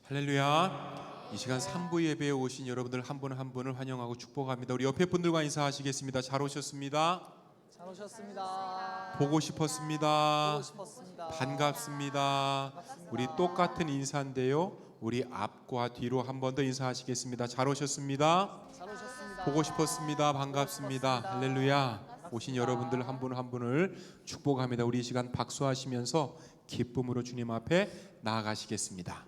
할렐루야. 이 시간 3부 예배에 오신 여러분들 한 분 한 분을 환영하고 축복합니다. 우리 옆에 분들과 인사하시겠습니다. 잘 오셨습니다. 잘 오셨습니다. 보고 싶었습니다. 보고 싶었습니다. 반갑습니다. 우리 똑같은 인사인데요, 우리 앞과 뒤로 한 번 더 인사하시겠습니다. 잘 오셨습니다. 잘 오셨습니다. 보고 싶었습니다. 반갑습니다. 할렐루야. 오신 여러분들 한 분 한 분을 축복합니다. 우리 이 시간 박수하시면서 기쁨으로 주님 앞에 나아가시겠습니다.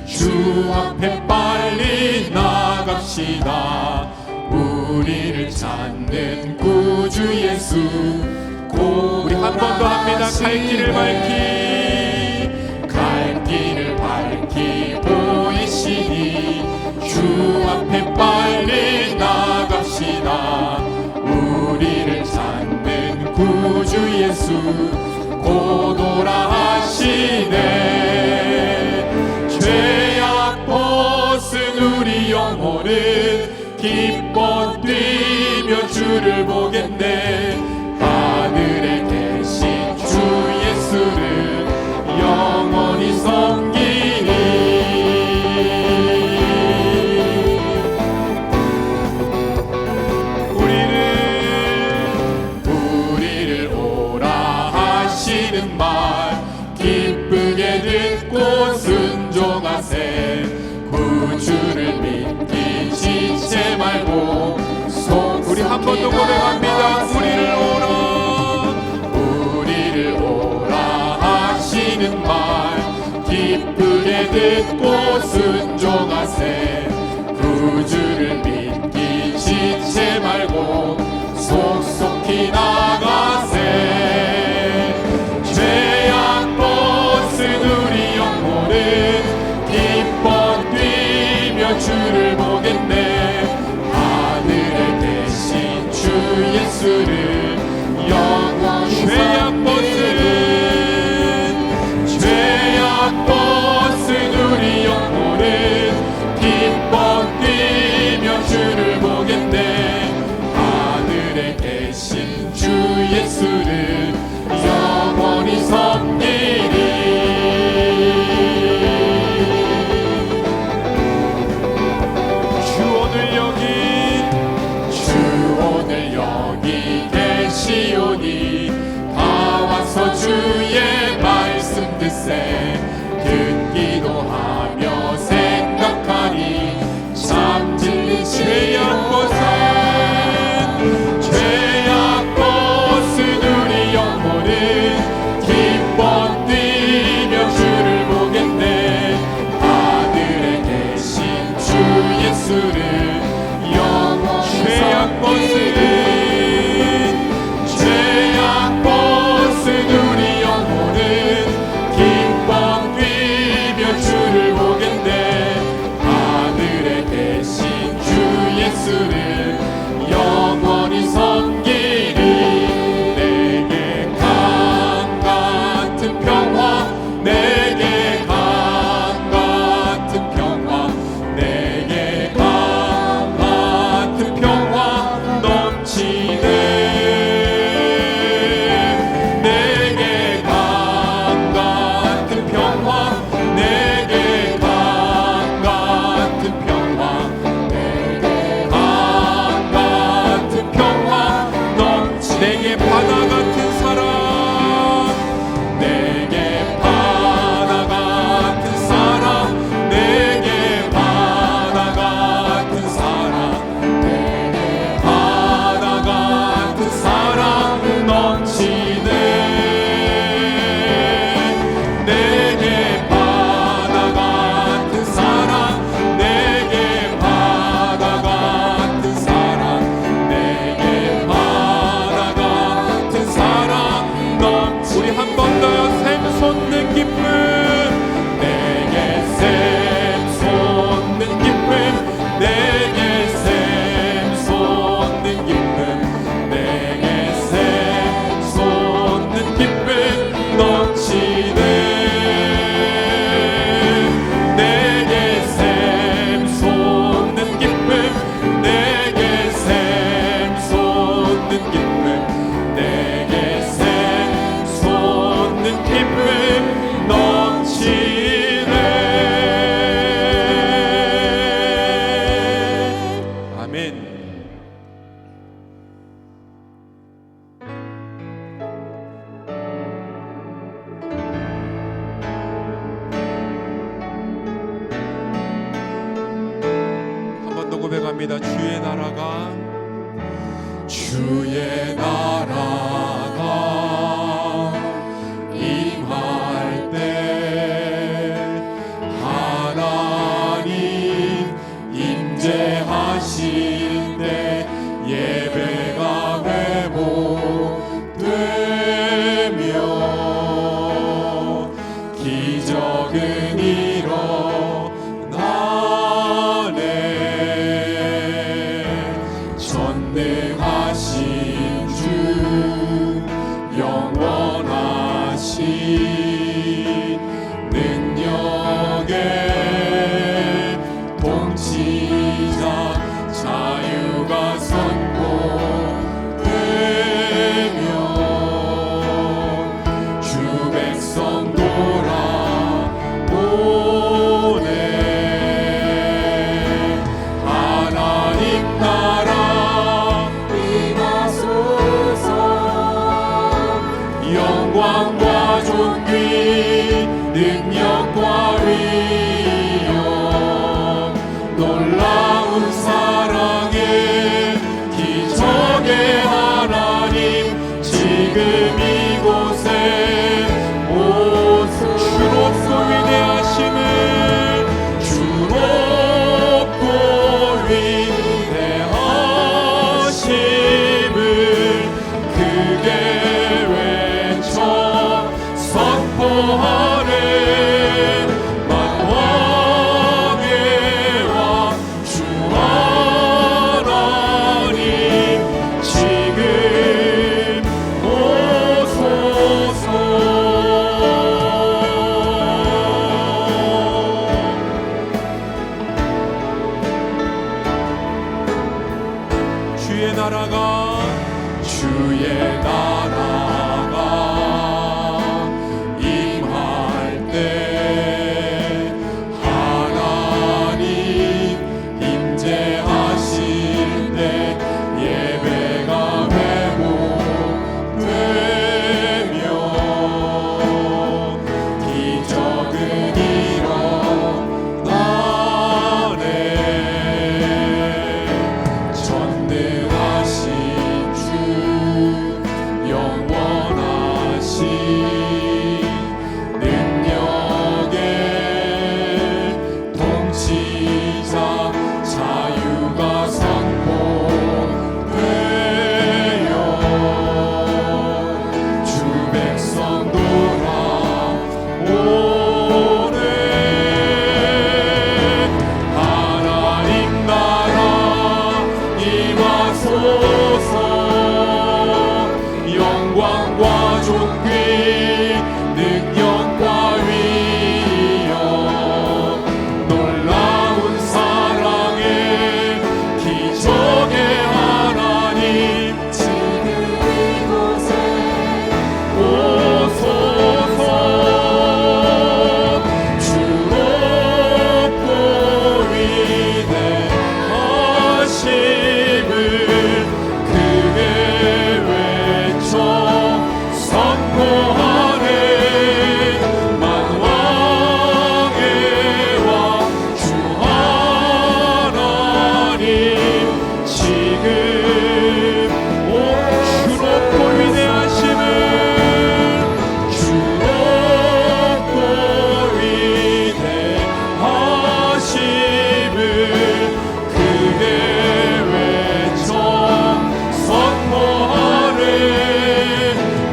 주 앞에 빨리 나갑시다. 우리를 찾는 구주 예수 우리 한 번 더 합니다. 갈 길을 밝히 보이시니 주 앞에 빨리 나갑시다. 우리를 찾는 구주 예수 곧 오라 하시네. 죄악 벗은 우리 영혼은 기뻐 뛰며 주를 보겠네. 하늘에 계신 주 예수를 영원히 섬기니 우리를 오라 하시는 말 기쁘게 듣고 순종하세. 구주를 믿기 지체 말고 우리 한 번 더 고백합니다. 우리를 오라 하시는 말 기쁘게 듣고 순종하세. 구주를 믿기 지체 말고 속속히 나가세. 죄악 벗은 우리 영혼은 기뻐 뛰며 주를 보겠네. 하늘에 계신 주 예수를 영원히 죄악 벗은 우리 영혼은 기뻐 뛰며 주를 보겠네. 하늘에 계신 주 예수를 영원히 섬기리. 주 오늘 여기 계시오니 다 와서 주의 말씀 듣세. 듣기도 하며 생각하니 참 진리 죄악 벗은 우리 영혼은 기뻐 뛰며 주를 보겠네. 하늘에 계신 주 예수를 영원히 죄악 벗은 우리 영혼은 기뻐 고백합니다. 주의 나라가 임할 때 하나님 임재하실 때 예배가 회복되며 기적은 일어나네. 전능하신 주 영원하신 능력의 통치자 자유가 선포되며 주 백성 돌아오네. 하나님 나라 임하소서. 영광과 존귀 능력과 위엄 놀라운 사랑의 기적의 하나님 지금 이곳에 주롭고 위대하심을 주롭고 위대하심을 크게 외쳐 선포하네. 만왕의 왕 주 하나님 지금 오소서. 주의 나라가 임할 때 하나님 임재하실 때 예배가 회복되며 기적은 일어나네. 전능하신 주 영원하신 능력의 통치자 자유가 선포되어 주 백성 돌아오네. 하나님 나라 임하소서. 영광과 존귀 능력과 위엄 놀라운 사랑의 기적의 하나님 지금 이곳에 오소서. 주롭고 위대하심을 크게 외쳐 선포하네. 만왕의 왕 주 하나님 지금 주롭고 위대하심을 주롭고 위대하심을 크게 외쳐 선포하네.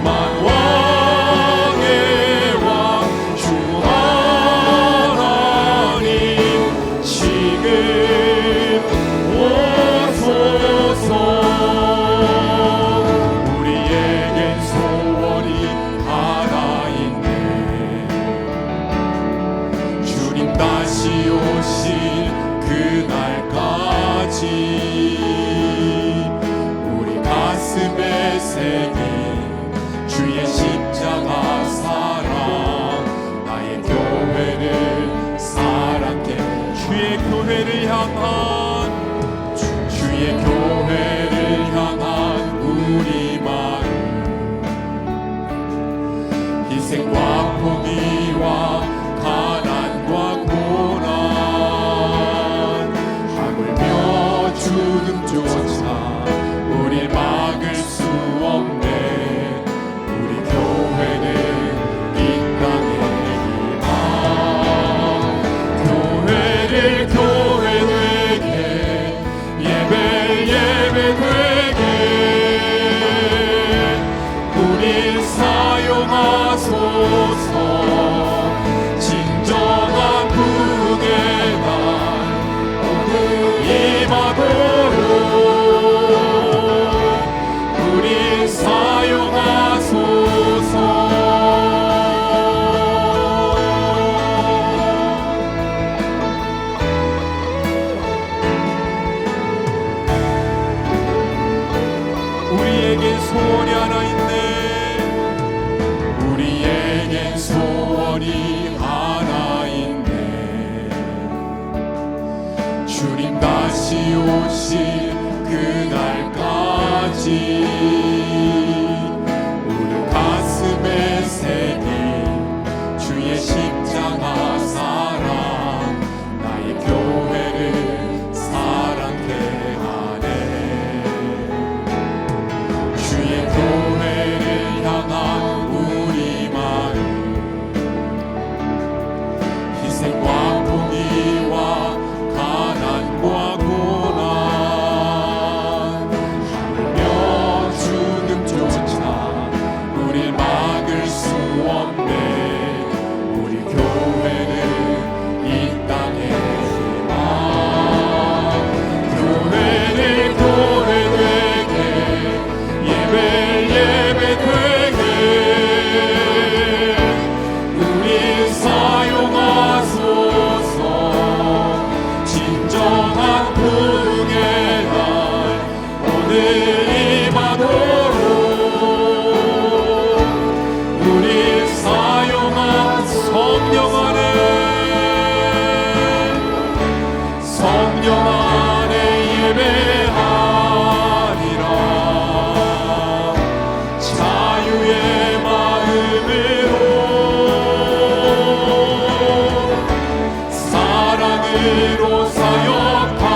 만왕의 왕 주 하나님 지금 오소서. 우리에겐 소원이 하나 있네. 주님 다시 오실 그날까지 우리 가슴에 새긴 주의 십자가 사랑 나의 교회를 사랑해. 주의 교회를 향한 우리 마음 희생과 포기와 가난과 고난 하물며 그날까지 우리 가슴에 새긴 주의 십자가 사랑 나의 교회를 사랑케 하네. 주의 교회를 향한 우리 마음 희생과 포기와 가난과 고난 하물며 죽음조차 우릴 막을 수 없네. 우리 교회는 이 땅의 희망 교회는 교회되게 예배 예배되게 우리 사용하소서. 진정한 부흥의 날 오늘 임하도록 우리 사용한 성령 안에 예배하리라. 자유의 마음으로 사랑으로 사역하리라.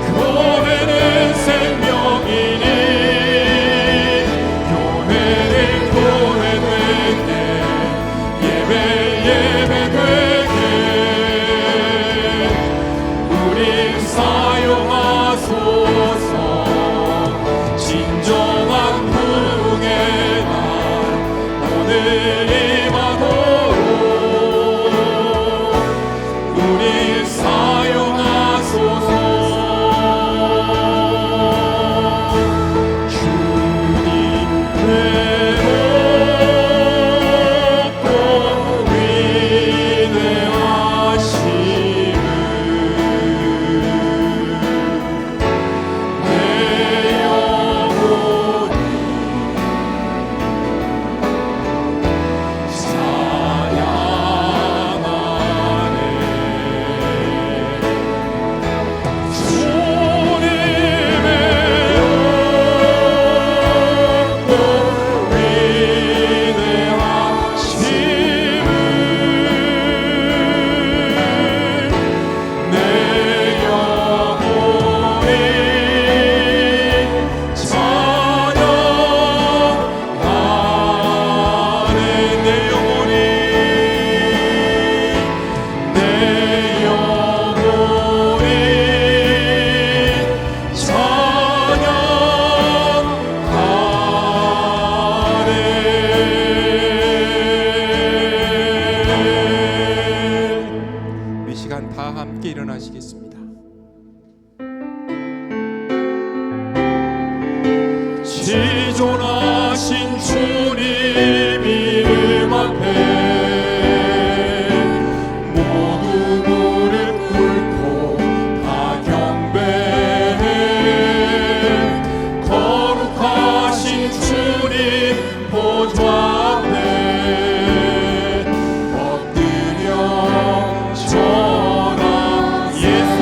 교회는 생명이니 교회는 교회되게 예배 예배되게 우리 사용하소서. 진정한 부흥의 날 오늘 임하도록 우리 사용하소서. 주님 외롭고 위대하심을 내 영혼이 찬양하네. 주님 외롭고 위대하심을 내 영혼이 찬양하네. 내 영혼이 찬양하네. 우리 시간 다 함께 일어나시겠습니다. 지존하신 주님 이름 앞에 모두 무릎 꿇고 다 경배해. 거룩하신 주님 보좌 앞에 엎드려 전하 예수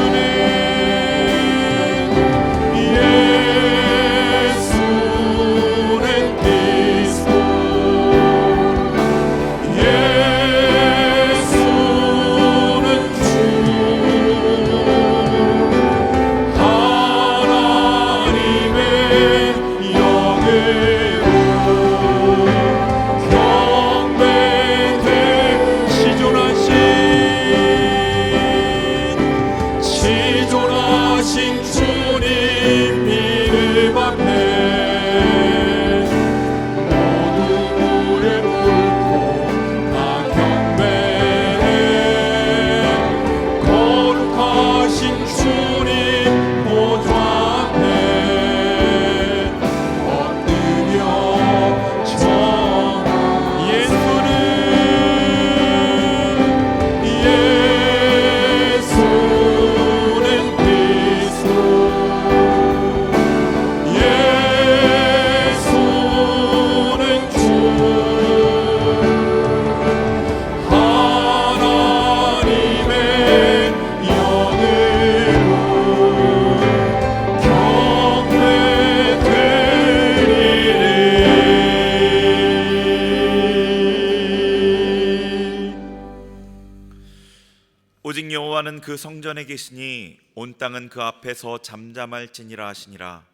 오직 여호와는 그 성전에 계시니 온 땅은 그 앞에서 잠잠할지니라 하시니라.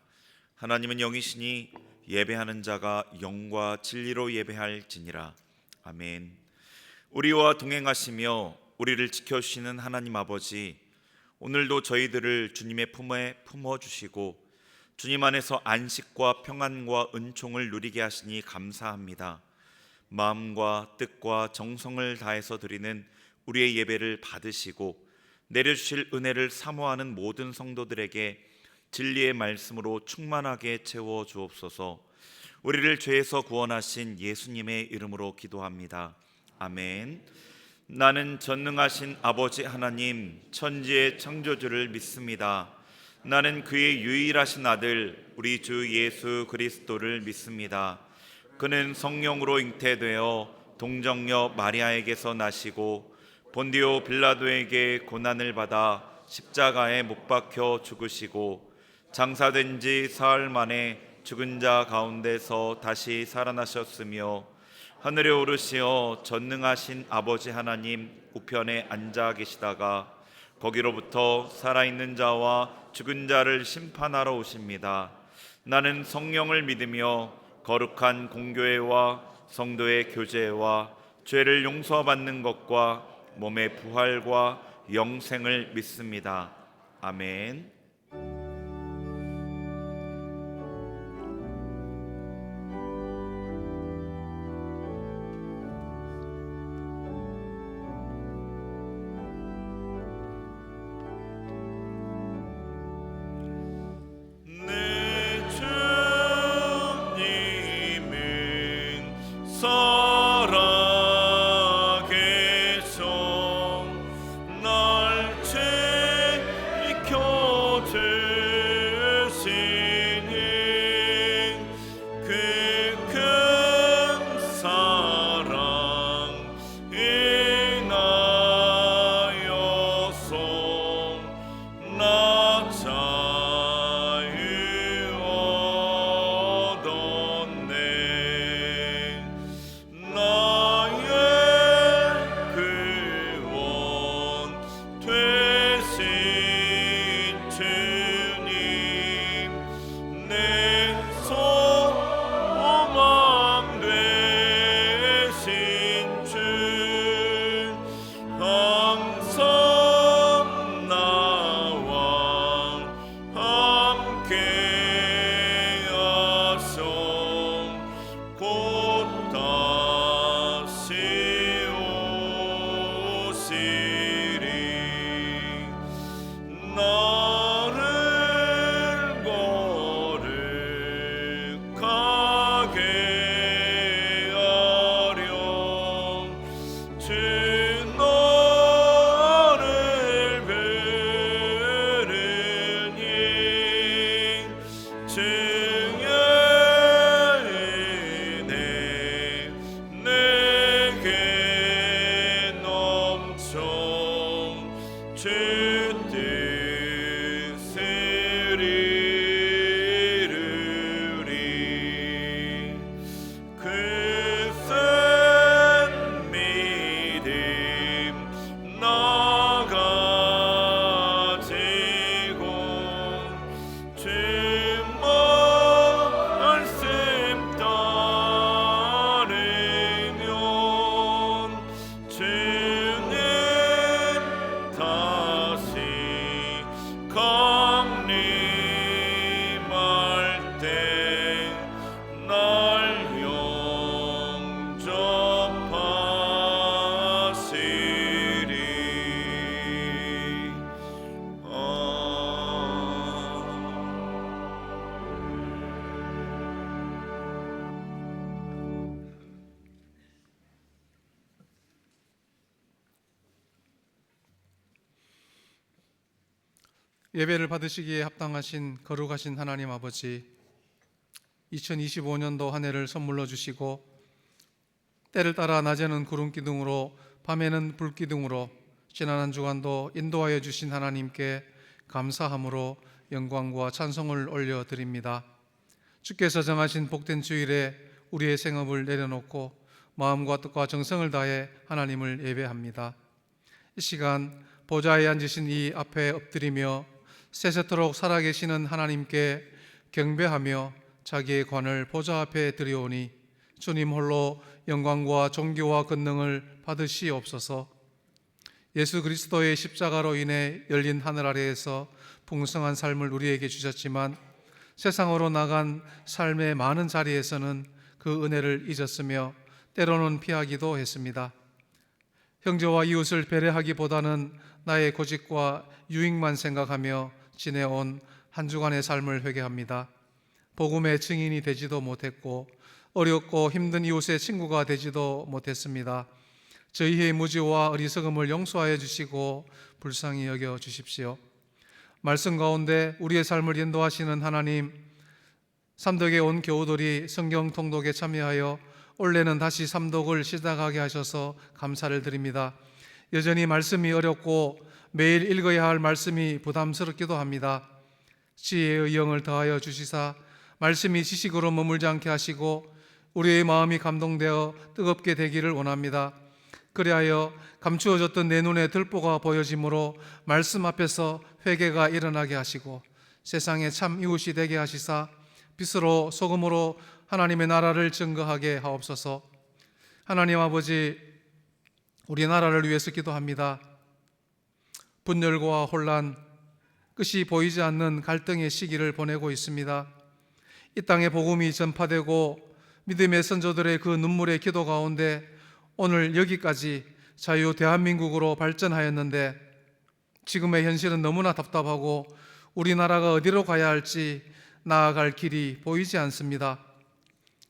하나님은 영이시니 예배하는 자가 영과 진리로 예배할지니라. 아멘. 우리와 동행하시며 우리를 지켜주시는 하나님 아버지, 오늘도 저희들을 주님의 품에 품어주시고 주님 안에서 안식과 평안과 은총을 누리게 하시니 감사합니다. 마음과 뜻과 정성을 다해서 드리는 우리의 예배를 받으시고 내려주실 은혜를 사모하는 모든 성도들에게 진리의 말씀으로 충만하게 채워 주옵소서. 우리를 죄에서 구원하신 예수님의 이름으로 기도합니다. 아멘. 나는 전능하신 아버지 하나님, 천지의 창조주를 믿습니다. 나는 그의 유일하신 아들 우리 주 예수 그리스도를 믿습니다. 그는 성령으로 잉태되어 동정녀 마리아에게서 나시고 본디오 빌라도에게 고난을 받아 십자가에 못 박혀 죽으시고 장사된 지 사흘 만에 죽은 자 가운데서 다시 살아나셨으며 하늘에 오르시어 전능하신 아버지 하나님 우편에 앉아 계시다가 거기로부터 살아있는 자와 죽은 자를 심판하러 오십니다. 나는 성령을 믿으며 거룩한 공교회와 성도의 교제와 죄를 용서받는 것과 몸의 부활과 영생을 믿습니다. 아멘. 예배를 받으시기에 합당하신 거룩하신 하나님 아버지, 2025년도 한 해를 선물로 주시고 때를 따라 낮에는 구름 기둥으로 밤에는 불 기둥으로 지난 한 주간도 인도하여 주신 하나님께 감사함으로 영광과 찬송을 올려드립니다. 주께서 정하신 복된 주일에 우리의 생업을 내려놓고 마음과 뜻과 정성을 다해 하나님을 예배합니다. 이 시간 보좌에 앉으신 이 앞에 엎드리며 세세토록 살아계시는 하나님께 경배하며 자기의 관을 보좌 앞에 드리오니 주님 홀로 영광과 존귀와 권능을 받으시옵소서. 예수 그리스도의 십자가로 인해 열린 하늘 아래에서 풍성한 삶을 우리에게 주셨지만 세상으로 나간 삶의 많은 자리에서는 그 은혜를 잊었으며 때로는 피하기도 했습니다. 형제와 이웃을 배려하기보다는 나의 고집과 유익만 생각하며 지내온 한 주간의 삶을 회개합니다. 복음의 증인이 되지도 못했고 어렵고 힘든 이웃의 친구가 되지도 못했습니다. 저희의 무지와 어리석음을 용서하여 주시고 불쌍히 여겨 주십시오. 말씀 가운데 우리의 삶을 인도하시는 하나님, 삼덕의 온 교우들이 성경 통독에 참여하여 올해는 다시 삼독을 시작하게 하셔서 감사를 드립니다. 여전히 말씀이 어렵고 매일 읽어야 할 말씀이 부담스럽기도 합니다. 지혜의 영을 더하여 주시사 말씀이 지식으로 머물지 않게 하시고 우리의 마음이 감동되어 뜨겁게 되기를 원합니다. 그리하여 감추어졌던 내 눈에 들보가 보여지므로 말씀 앞에서 회개가 일어나게 하시고 세상에 참 이웃이 되게 하시사 빛으로 소금으로 하나님의 나라를 증거하게 하옵소서. 하나님 아버지, 우리나라를 위해서 기도합니다. 분열과 혼란, 끝이 보이지 않는 갈등의 시기를 보내고 있습니다. 이 땅에 복음이 전파되고 믿음의 선조들의 그 눈물의 기도 가운데 오늘 여기까지 자유 대한민국으로 발전하였는데 지금의 현실은 너무나 답답하고 우리나라가 어디로 가야 할지 나아갈 길이 보이지 않습니다.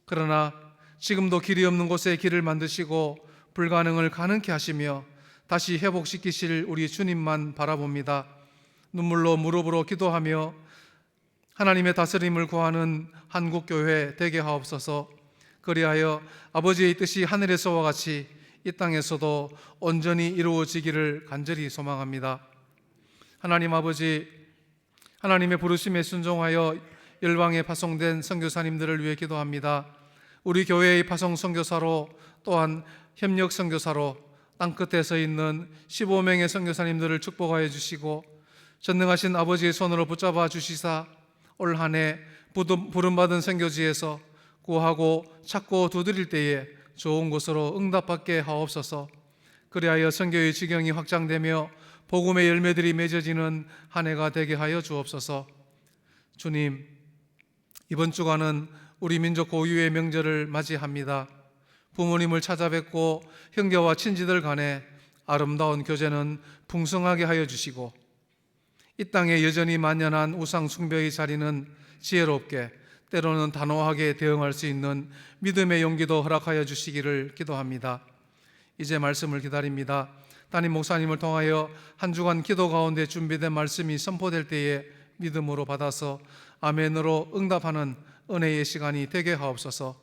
그러나 지금도 길이 없는 곳에 길을 만드시고 불가능을 가능케 하시며 다시 회복시키실 우리 주님만 바라봅니다. 눈물로 무릎으로 기도하며 하나님의 다스림을 구하는 한국교회 되게 하옵소서. 그리하여 아버지의 뜻이 하늘에서와 같이 이 땅에서도 온전히 이루어지기를 간절히 소망합니다. 하나님 아버지, 하나님의 부르심에 순종하여 열방에 파송된 선교사님들을 위해 기도합니다. 우리 교회의 파송 선교사로 또한 협력 선교사로 땅끝에 서 있는 15명의 선교사님들을 축복하여 주시고 전능하신 아버지의 손으로 붙잡아 주시사 올 한 해 부름받은 선교지에서 구하고 찾고 두드릴 때에 좋은 곳으로 응답받게 하옵소서. 그리하여 선교의 지경이 확장되며 복음의 열매들이 맺어지는 한 해가 되게 하여 주옵소서. 주님, 이번 주간은 우리 민족 고유의 명절을 맞이합니다. 부모님을 찾아뵙고 형제와 친지들 간에 아름다운 교제는 풍성하게 하여 주시고 이 땅에 여전히 만연한 우상 숭배의 자리는 지혜롭게 때로는 단호하게 대응할 수 있는 믿음의 용기도 허락하여 주시기를 기도합니다. 이제 말씀을 기다립니다. 담임 목사님을 통하여 한 주간 기도 가운데 준비된 말씀이 선포될 때에 믿음으로 받아서 아멘으로 응답하는 은혜의 시간이 되게 하옵소서.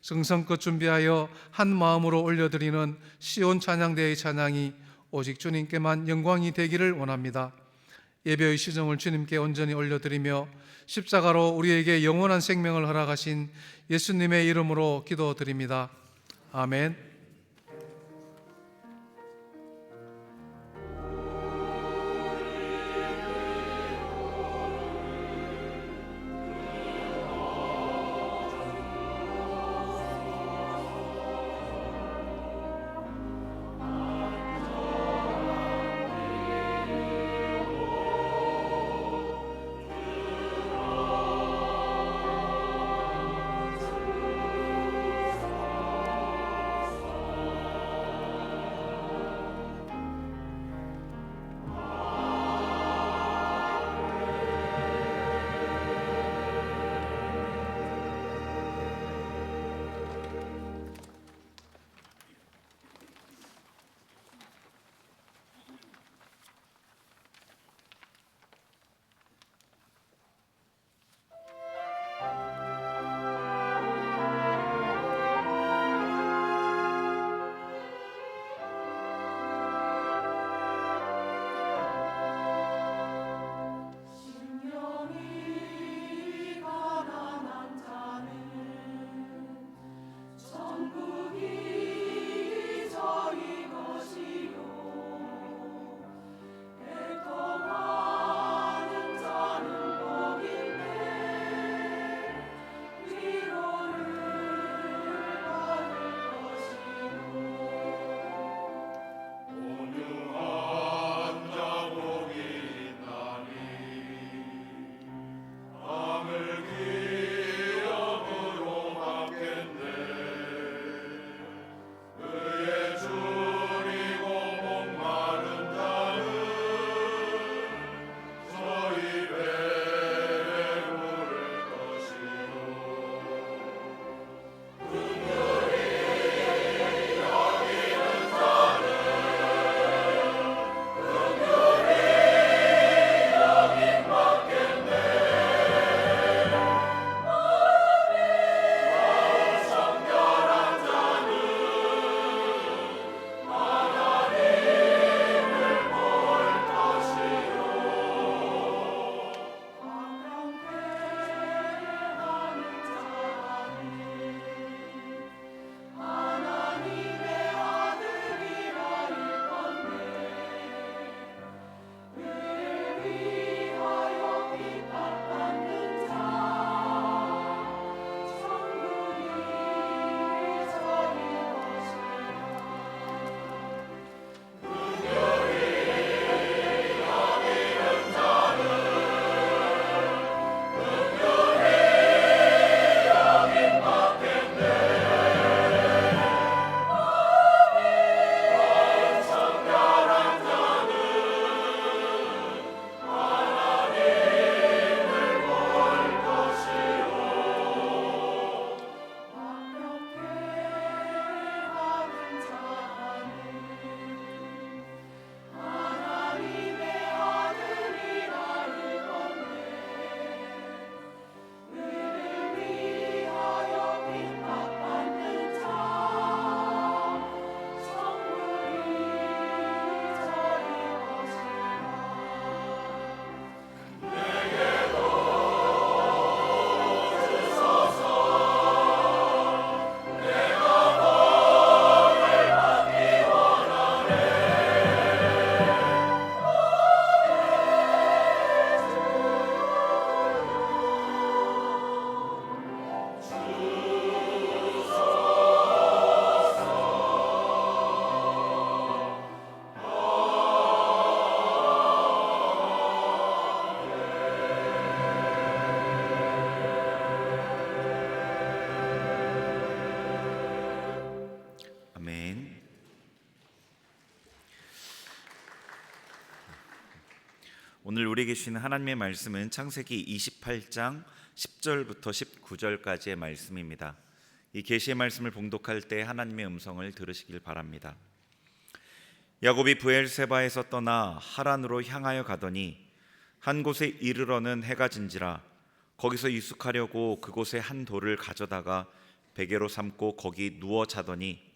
정성껏 준비하여 한 마음으로 올려드리는 시온 찬양대의 찬양이 오직 주님께만 영광이 되기를 원합니다. 예배의 시정을 주님께 온전히 올려드리며 십자가로 우리에게 영원한 생명을 허락하신 예수님의 이름으로 기도드립니다. 아멘. 오늘 우리에게 주시는 하나님의 말씀은 창세기 28장 10절부터 19절까지의 말씀입니다. 이 계시의 말씀을 봉독할 때 하나님의 음성을 들으시길 바랍니다. 야곱이 브엘세바에서 떠나 하란으로 향하여 가더니 한 곳에 이르러는 해가 진지라. 거기서 유숙하려고 그곳에 한 돌을 가져다가 베개로 삼고 거기 누워 자더니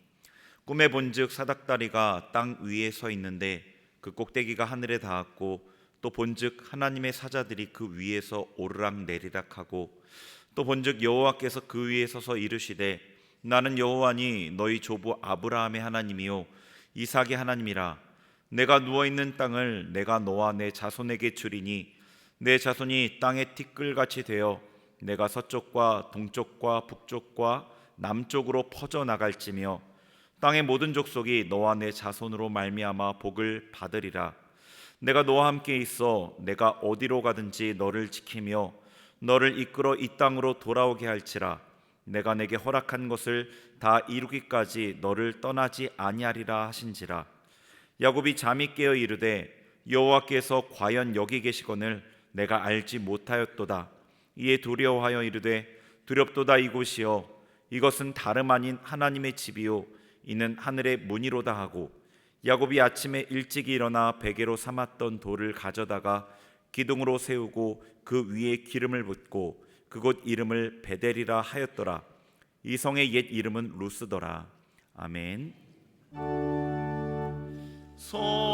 꿈에 본즉 사닥다리가 땅 위에 서 있는데 그 꼭대기가 하늘에 닿았고 또 본즉 하나님의 사자들이 그 위에서 오르락 내리락 하고 또 본즉 여호와께서 그 위에 서서 이르시되 나는 여호와니 너희 조부 아브라함의 하나님이요 이삭의 하나님이라. 내가 누워있는 땅을 내가 너와 내 자손에게 주리니 내 자손이 땅의 티끌같이 되어 내가 서쪽과 동쪽과 북쪽과 남쪽으로 퍼져나갈지며 땅의 모든 족속이 너와 내 자손으로 말미암아 복을 받으리라. 내가 너와 함께 있어 내가 어디로 가든지 너를 지키며 너를 이끌어 이 땅으로 돌아오게 할지라. 내가 내게 허락한 것을 다 이루기까지 너를 떠나지 아니하리라 하신지라. 야곱이 잠이 깨어 이르되 여호와께서 과연 여기 계시거늘 내가 알지 못하였도다. 이에 두려워하여 이르되 두렵도다. 이곳이여 이것은 다름 아닌 하나님의 집이요 이는 하늘의 문이로다 하고 야곱이 아침에 일찍 일어나 베개로 삼았던 돌을 가져다가 기둥으로 세우고 그 위에 기름을 붓고 그곳 이름을 베델이라 하였더라. 이 성의 옛 이름은 루스더라. 아멘. 성령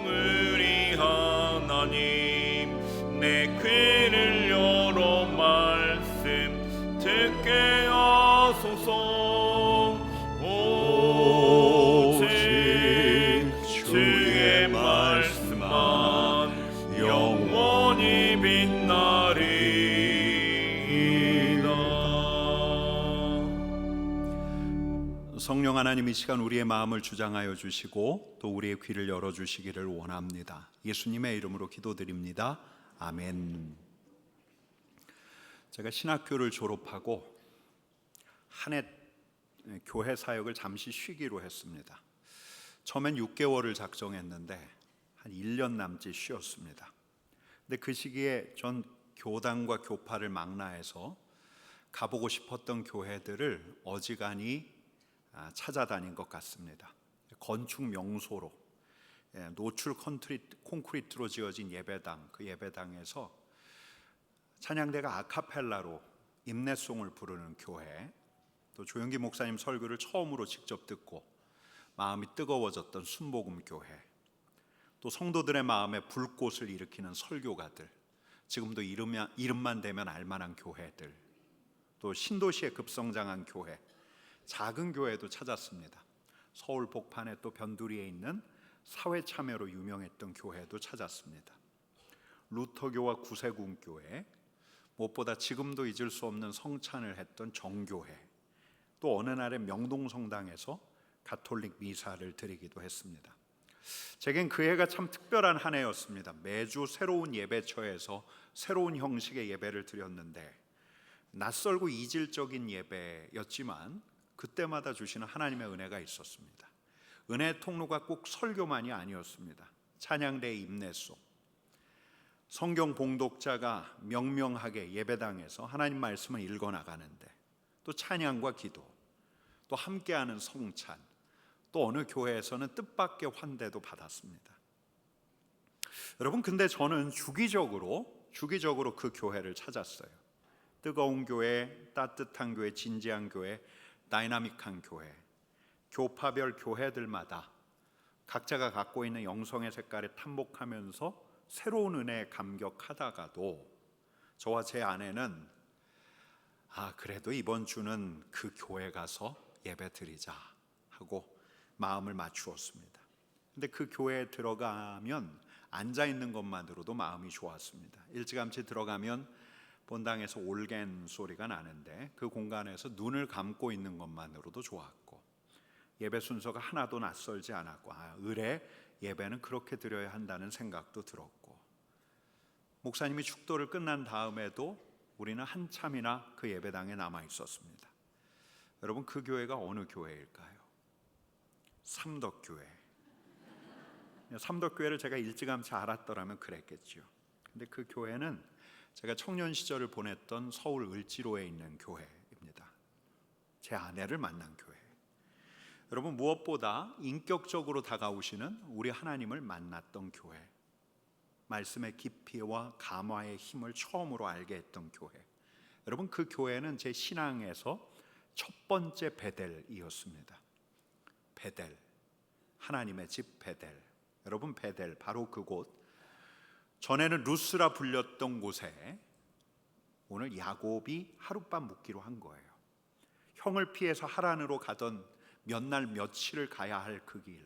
우리 하나님 내 귀를 열어 말씀 듣게 하소서. 오직 주의 말씀만 영원히 빛나리이다. 성령 하나님, 이 시간 우리의 마음을 주장하여 주시고 또 우리의 귀를 열어주시기를 원합니다. 예수님의 이름으로 기도드립니다. 아멘. 제가 신학교를 졸업하고 한 해 교회 사역을 잠시 쉬기로 했습니다. 처음엔 6개월을 작정했는데 한 1년 남짓 쉬었습니다. 근데 그 시기에 전 교단과 교파를 망라해서 가보고 싶었던 교회들을 어지간히 찾아다닌 것 같습니다. 건축 명소로 노출 콘크리트로 지어진 예배당, 그 예배당에서 찬양대가 아카펠라로 임내송을 부르는 교회, 또 조영기 목사님 설교를 처음으로 직접 듣고 마음이 뜨거워졌던 순복음 교회, 또 성도들의 마음에 불꽃을 일으키는 설교가들, 지금도 이름만 대면 알만한 교회들, 또 신도시에 급성장한 교회, 작은 교회도 찾았습니다. 서울 복판에 또 변두리에 있는 사회 참여로 유명했던 교회도 찾았습니다. 루터교와 구세군교회, 무엇보다 지금도 잊을 수 없는 성찬을 했던 정교회, 또 어느 날에 명동성당에서 가톨릭 미사를 드리기도 했습니다. 제겐 그 해가 참 특별한 한 해였습니다. 매주 새로운 예배처에서 새로운 형식의 예배를 드렸는데 낯설고 이질적인 예배였지만 그때마다 주시는 하나님의 은혜가 있었습니다. 은혜의 통로가 꼭 설교만이 아니었습니다. 찬양대의 임내송, 성경 봉독자가 명명하게 예배당에서 하나님 말씀을 읽어나가는데, 또 찬양과 기도, 또 함께하는 성찬, 또 어느 교회에서는 뜻밖의 환대도 받았습니다. 여러분, 근데 저는 주기적으로 그 교회를 찾았어요. 뜨거운 교회, 따뜻한 교회, 진지한 교회, 다이나믹한 교회, 교파별 교회들마다 각자가 갖고 있는 영성의 색깔에 탐복하면서 새로운 은혜에 감격하다가도 저와 제 아내는 그래도 이번 주는 그 교회 가서 예배 드리자 하고 마음을 맞추었습니다. 근데 그 교회에 들어가면 앉아 있는 것만으로도 마음이 좋았습니다. 일찌감치 들어가면 본당에서 올겐 소리가 나는데 그 공간에서 눈을 감고 있는 것만으로도 좋았고, 예배 순서가 하나도 낯설지 않았고, 의례 예배는 그렇게 드려야 한다는 생각도 들었고, 목사님이 축도를 끝난 다음에도 우리는 한참이나 그 예배당에 남아 있었습니다. 여러분, 그 교회가 어느 교회일까요? 삼덕교회. 삼덕교회를 제가 일찌감치 알았더라면 그랬겠죠. 근데 그 교회는 제가 청년 시절을 보냈던 서울 을지로에 있는 교회입니다. 제 아내를 만난 교회. 여러분, 무엇보다 인격적으로 다가오시는 우리 하나님을 만났던 교회, 말씀의 깊이와 감화의 힘을 처음으로 알게 했던 교회. 여러분, 그 교회는 제 신앙에서 첫 번째 베델이었습니다. 베델, 하나님의 집 베델. 여러분, 베델 바로 그곳, 전에는 루스라 불렸던 곳에 오늘 야곱이 하룻밤 묵기로 한 거예요. 형을 피해서 하란으로 가던 몇 날 며칠을 가야 할 그 길,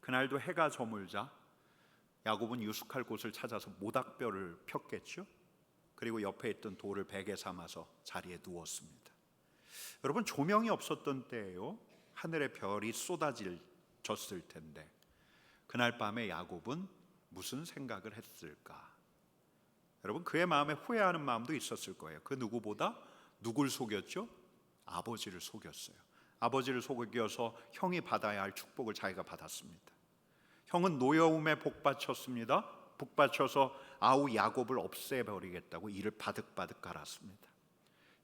그날도 해가 저물자 야곱은 유숙할 곳을 찾아서 모닥벼를 폈겠죠. 그리고 옆에 있던 돌을 베개 삼아서 자리에 누웠습니다. 여러분, 조명이 없었던 때예요. 하늘의 별이 쏟아졌을 텐데 그날 밤에 야곱은 무슨 생각을 했을까? 여러분, 그의 마음에 후회하는 마음도 있었을 거예요. 그 누구보다 누굴 속였죠? 아버지를 속였어요. 아버지를 속여서 형이 받아야 할 축복을 자기가 받았습니다. 형은 노여움에 복받쳤습니다. 복받쳐서 아우 야곱을 없애버리겠다고 이를 바득바득 갈았습니다.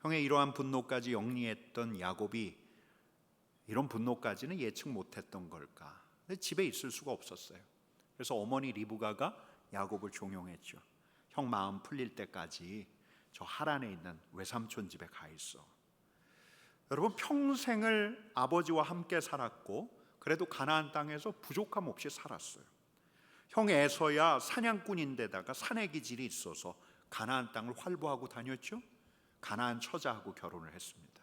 형의 이러한 분노까지 영리했던 야곱이 이런 분노까지는 예측 못했던 걸까? 근데 집에 있을 수가 없었어요. 그래서 어머니 리브가가 야곱을 종용했죠. 형 마음 풀릴 때까지 저 하란에 있는 외삼촌 집에 가 있어. 여러분, 평생을 아버지와 함께 살았고 그래도 가나안 땅에서 부족함 없이 살았어요. 형 에서야 사냥꾼인데다가 사내 기질이 있어서 가나안 땅을 활보하고 다녔죠. 가나안 처자하고 결혼을 했습니다.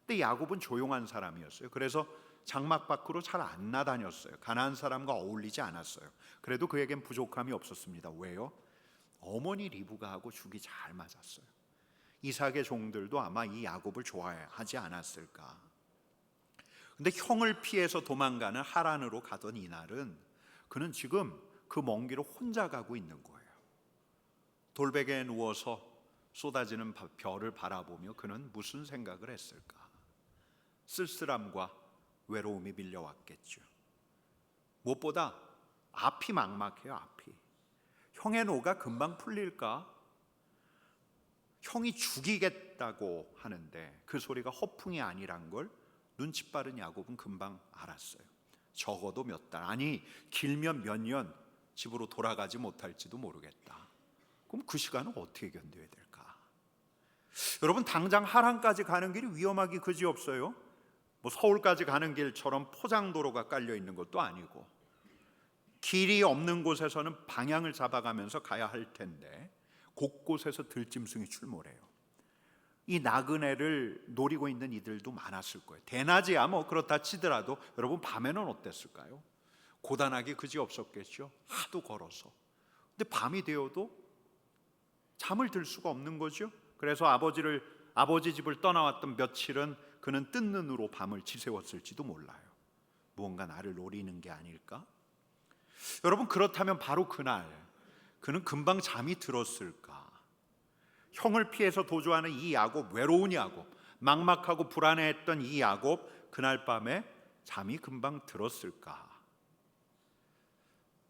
근데 야곱은 조용한 사람이었어요. 그래서 장막 밖으로 잘 안 나다녔어요. 가나안 사람과 어울리지 않았어요. 그래도 그에겐 부족함이 없었습니다. 왜요? 어머니 리브가하고 죽이 잘 맞았어요. 이삭의 종들도 아마 이 야곱을 좋아하지 않았을까. 근데 형을 피해서 도망가는 하란으로 가던 이날은 그는 지금 그 먼 길을 혼자 가고 있는 거예요. 돌베개에 누워서 쏟아지는 별을 바라보며 그는 무슨 생각을 했을까? 쓸쓸함과 외로움이 밀려왔겠죠. 무엇보다 앞이 막막해요. 앞이. 형의 노가 금방 풀릴까? 형이 죽이겠다고 하는데 그 소리가 허풍이 아니란 걸 눈치 빠른 야곱은 금방 알았어요. 적어도 몇 달, 아니 길면 몇 년 집으로 돌아가지 못할지도 모르겠다. 그럼 그 시간은 어떻게 견뎌야 될까? 여러분, 당장 하란까지 가는 길이 위험하기 그지없어요. 뭐 서울까지 가는 길처럼 포장도로가 깔려 있는 것도 아니고 길이 없는 곳에서는 방향을 잡아가면서 가야 할 텐데 곳곳에서 들짐승이 출몰해요. 이 나그네를 노리고 있는 이들도 많았을 거예요. 대낮이야 뭐 그렇다 치더라도 여러분, 밤에는 어땠을까요? 고단하기 그지없었겠죠. 하도 걸어서. 근데 밤이 되어도 잠을 들 수가 없는 거죠. 그래서 아버지 집을 떠나왔던 며칠은 그는 뜬 눈으로 밤을 지새웠을지도 몰라요. 무언가 나를 노리는 게 아닐까? 여러분, 그렇다면 바로 그날 그는 금방 잠이 들었을까? 형을 피해서 도주하는 이 야곱, 외로운 야곱, 막막하고 불안해했던 이 야곱, 그날 밤에 잠이 금방 들었을까?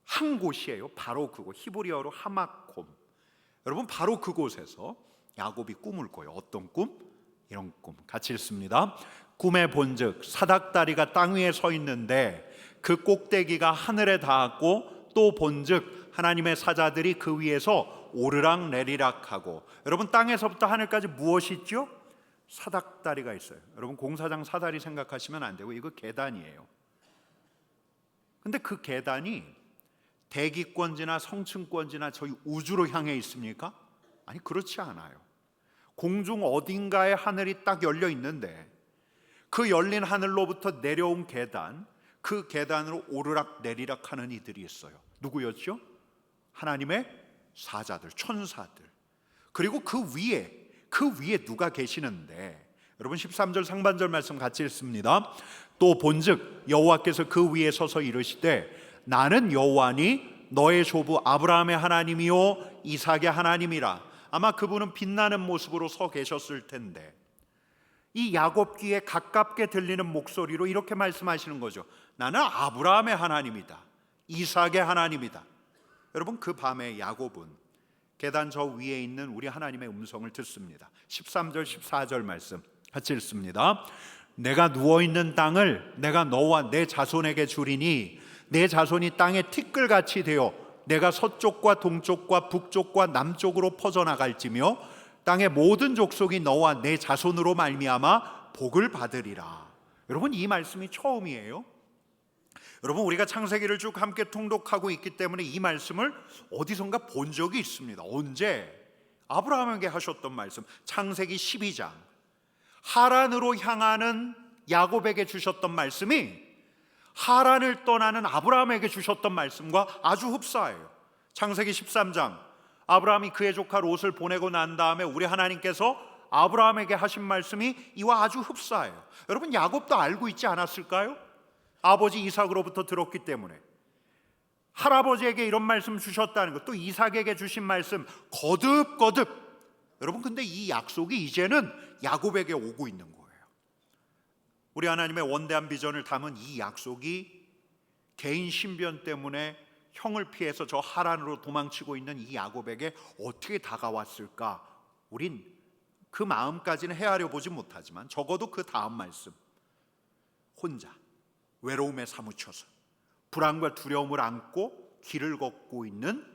한 곳이에요. 바로 그곳, 히브리어로 하마콤. 여러분, 바로 그곳에서 야곱이 꿈을 꿔요. 어떤 꿈? 이런 꿈 같이 읽습니다. 꿈에 본즉 사닥다리가 땅 위에 서 있는데 그 꼭대기가 하늘에 닿았고 또 본즉 하나님의 사자들이 그 위에서 오르락 내리락 하고. 여러분, 땅에서부터 하늘까지 무엇이 있죠? 사닥다리가 있어요. 여러분, 공사장 사다리 생각하시면 안 되고 이거 계단이에요. 근데 그 계단이 대기권지나 성층권지나 저희 우주로 향해 있습니까? 아니, 그렇지 않아요. 공중 어딘가에 하늘이 딱 열려 있는데 그 열린 하늘로부터 내려온 계단, 그 계단으로 오르락 내리락 하는 이들이 있어요. 누구였죠? 하나님의 사자들, 천사들. 그리고 그 위에 누가 계시는데, 여러분 13절 상반절 말씀 같이 읽습니다. 또 본즉 여호와께서 그 위에 서서 이르시되 나는 여호와니 너의 조부 아브라함의 하나님이요 이삭의 하나님이라. 아마 그분은 빛나는 모습으로 서 계셨을 텐데 이 야곱 귀에 가깝게 들리는 목소리로 이렇게 말씀하시는 거죠. 나는 아브라함의 하나님이다. 이삭의 하나님이다. 여러분, 그 밤에 야곱은 계단 저 위에 있는 우리 하나님의 음성을 듣습니다. 13절 14절 말씀 같이 읽습니다. 내가 누워있는 땅을 내가 너와 내 자손에게 주리니 내 자손이 땅에 티끌같이 되어 내가 서쪽과 동쪽과 북쪽과 남쪽으로 퍼져나갈지며 땅의 모든 족속이 너와 내 자손으로 말미암아 복을 받으리라. 여러분, 이 말씀이 처음이에요. 여러분, 우리가 창세기를 쭉 함께 통독하고 있기 때문에 이 말씀을 어디선가 본 적이 있습니다. 언제? 아브라함에게 하셨던 말씀, 창세기 12장. 하란으로 향하는 야곱에게 주셨던 말씀이 하란을 떠나는 아브라함에게 주셨던 말씀과 아주 흡사해요. 창세기 13장, 아브라함이 그의 조카 롯을 보내고 난 다음에 우리 하나님께서 아브라함에게 하신 말씀이 이와 아주 흡사해요. 여러분, 야곱도 알고 있지 않았을까요? 아버지 이삭으로부터 들었기 때문에. 할아버지에게 이런 말씀 주셨다는 것, 또 이삭에게 주신 말씀 거듭거듭. 여러분, 근데 이 약속이 이제는 야곱에게 오고 있는 거예요. 우리 하나님의 원대한 비전을 담은 이 약속이 개인 신변 때문에 형을 피해서 저 하란으로 도망치고 있는 이 야곱에게 어떻게 다가왔을까? 우린 그 마음까지는 헤아려 보지 못하지만 적어도 그 다음 말씀, 혼자 외로움에 사무쳐서 불안과 두려움을 안고 길을 걷고 있는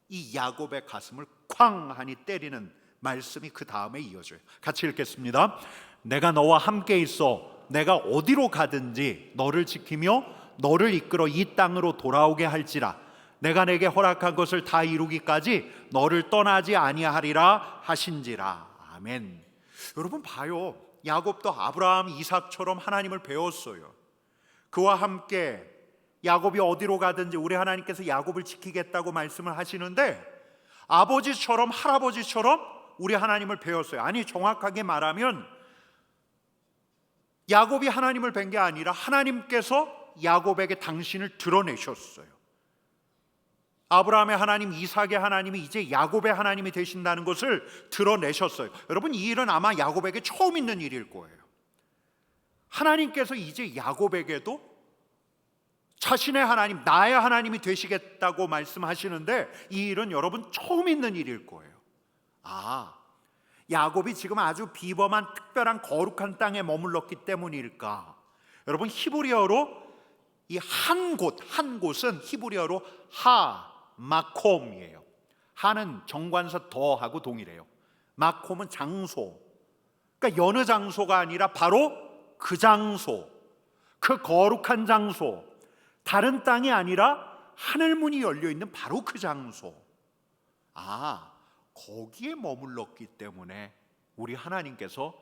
이 야곱의 가슴을 쾅 하니 때리는 말씀이 그 다음에 이어져요. 같이 읽겠습니다. 내가 너와 함께 있어 내가 어디로 가든지 너를 지키며 너를 이끌어 이 땅으로 돌아오게 할지라. 내가 내게 허락한 것을 다 이루기까지 너를 떠나지 아니하리라 하신지라. 아멘. 여러분 봐요. 야곱도 아브라함, 이삭처럼 하나님을 배웠어요. 그와 함께 야곱이 어디로 가든지 우리 하나님께서 야곱을 지키겠다고 말씀을 하시는데 아버지처럼 할아버지처럼 우리 하나님을 배웠어요. 아니, 정확하게 말하면 야곱이 하나님을 뵌 게 아니라 하나님께서 야곱에게 당신을 드러내셨어요. 아브라함의 하나님, 이삭의 하나님이 이제 야곱의 하나님이 되신다는 것을 드러내셨어요. 여러분, 이 일은 아마 야곱에게 처음 있는 일일 거예요. 하나님께서 이제 야곱에게도 자신의 하나님, 나의 하나님이 되시겠다고 말씀하시는데 이 일은 여러분 처음 있는 일일 거예요. 아, 야곱이 지금 아주 비범한 특별한 거룩한 땅에 머물렀기 때문일까? 여러분, 히브리어로 이 한 곳은 히브리어로 마콤이에요. 하는 정관사 더하고 동일해요. 마콤은 장소. 그러니까 여느 장소가 아니라 바로 그 장소, 그 거룩한 장소, 다른 땅이 아니라 하늘문이 열려 있는 바로 그 장소. 아, 거기에 머물렀기 때문에 우리 하나님께서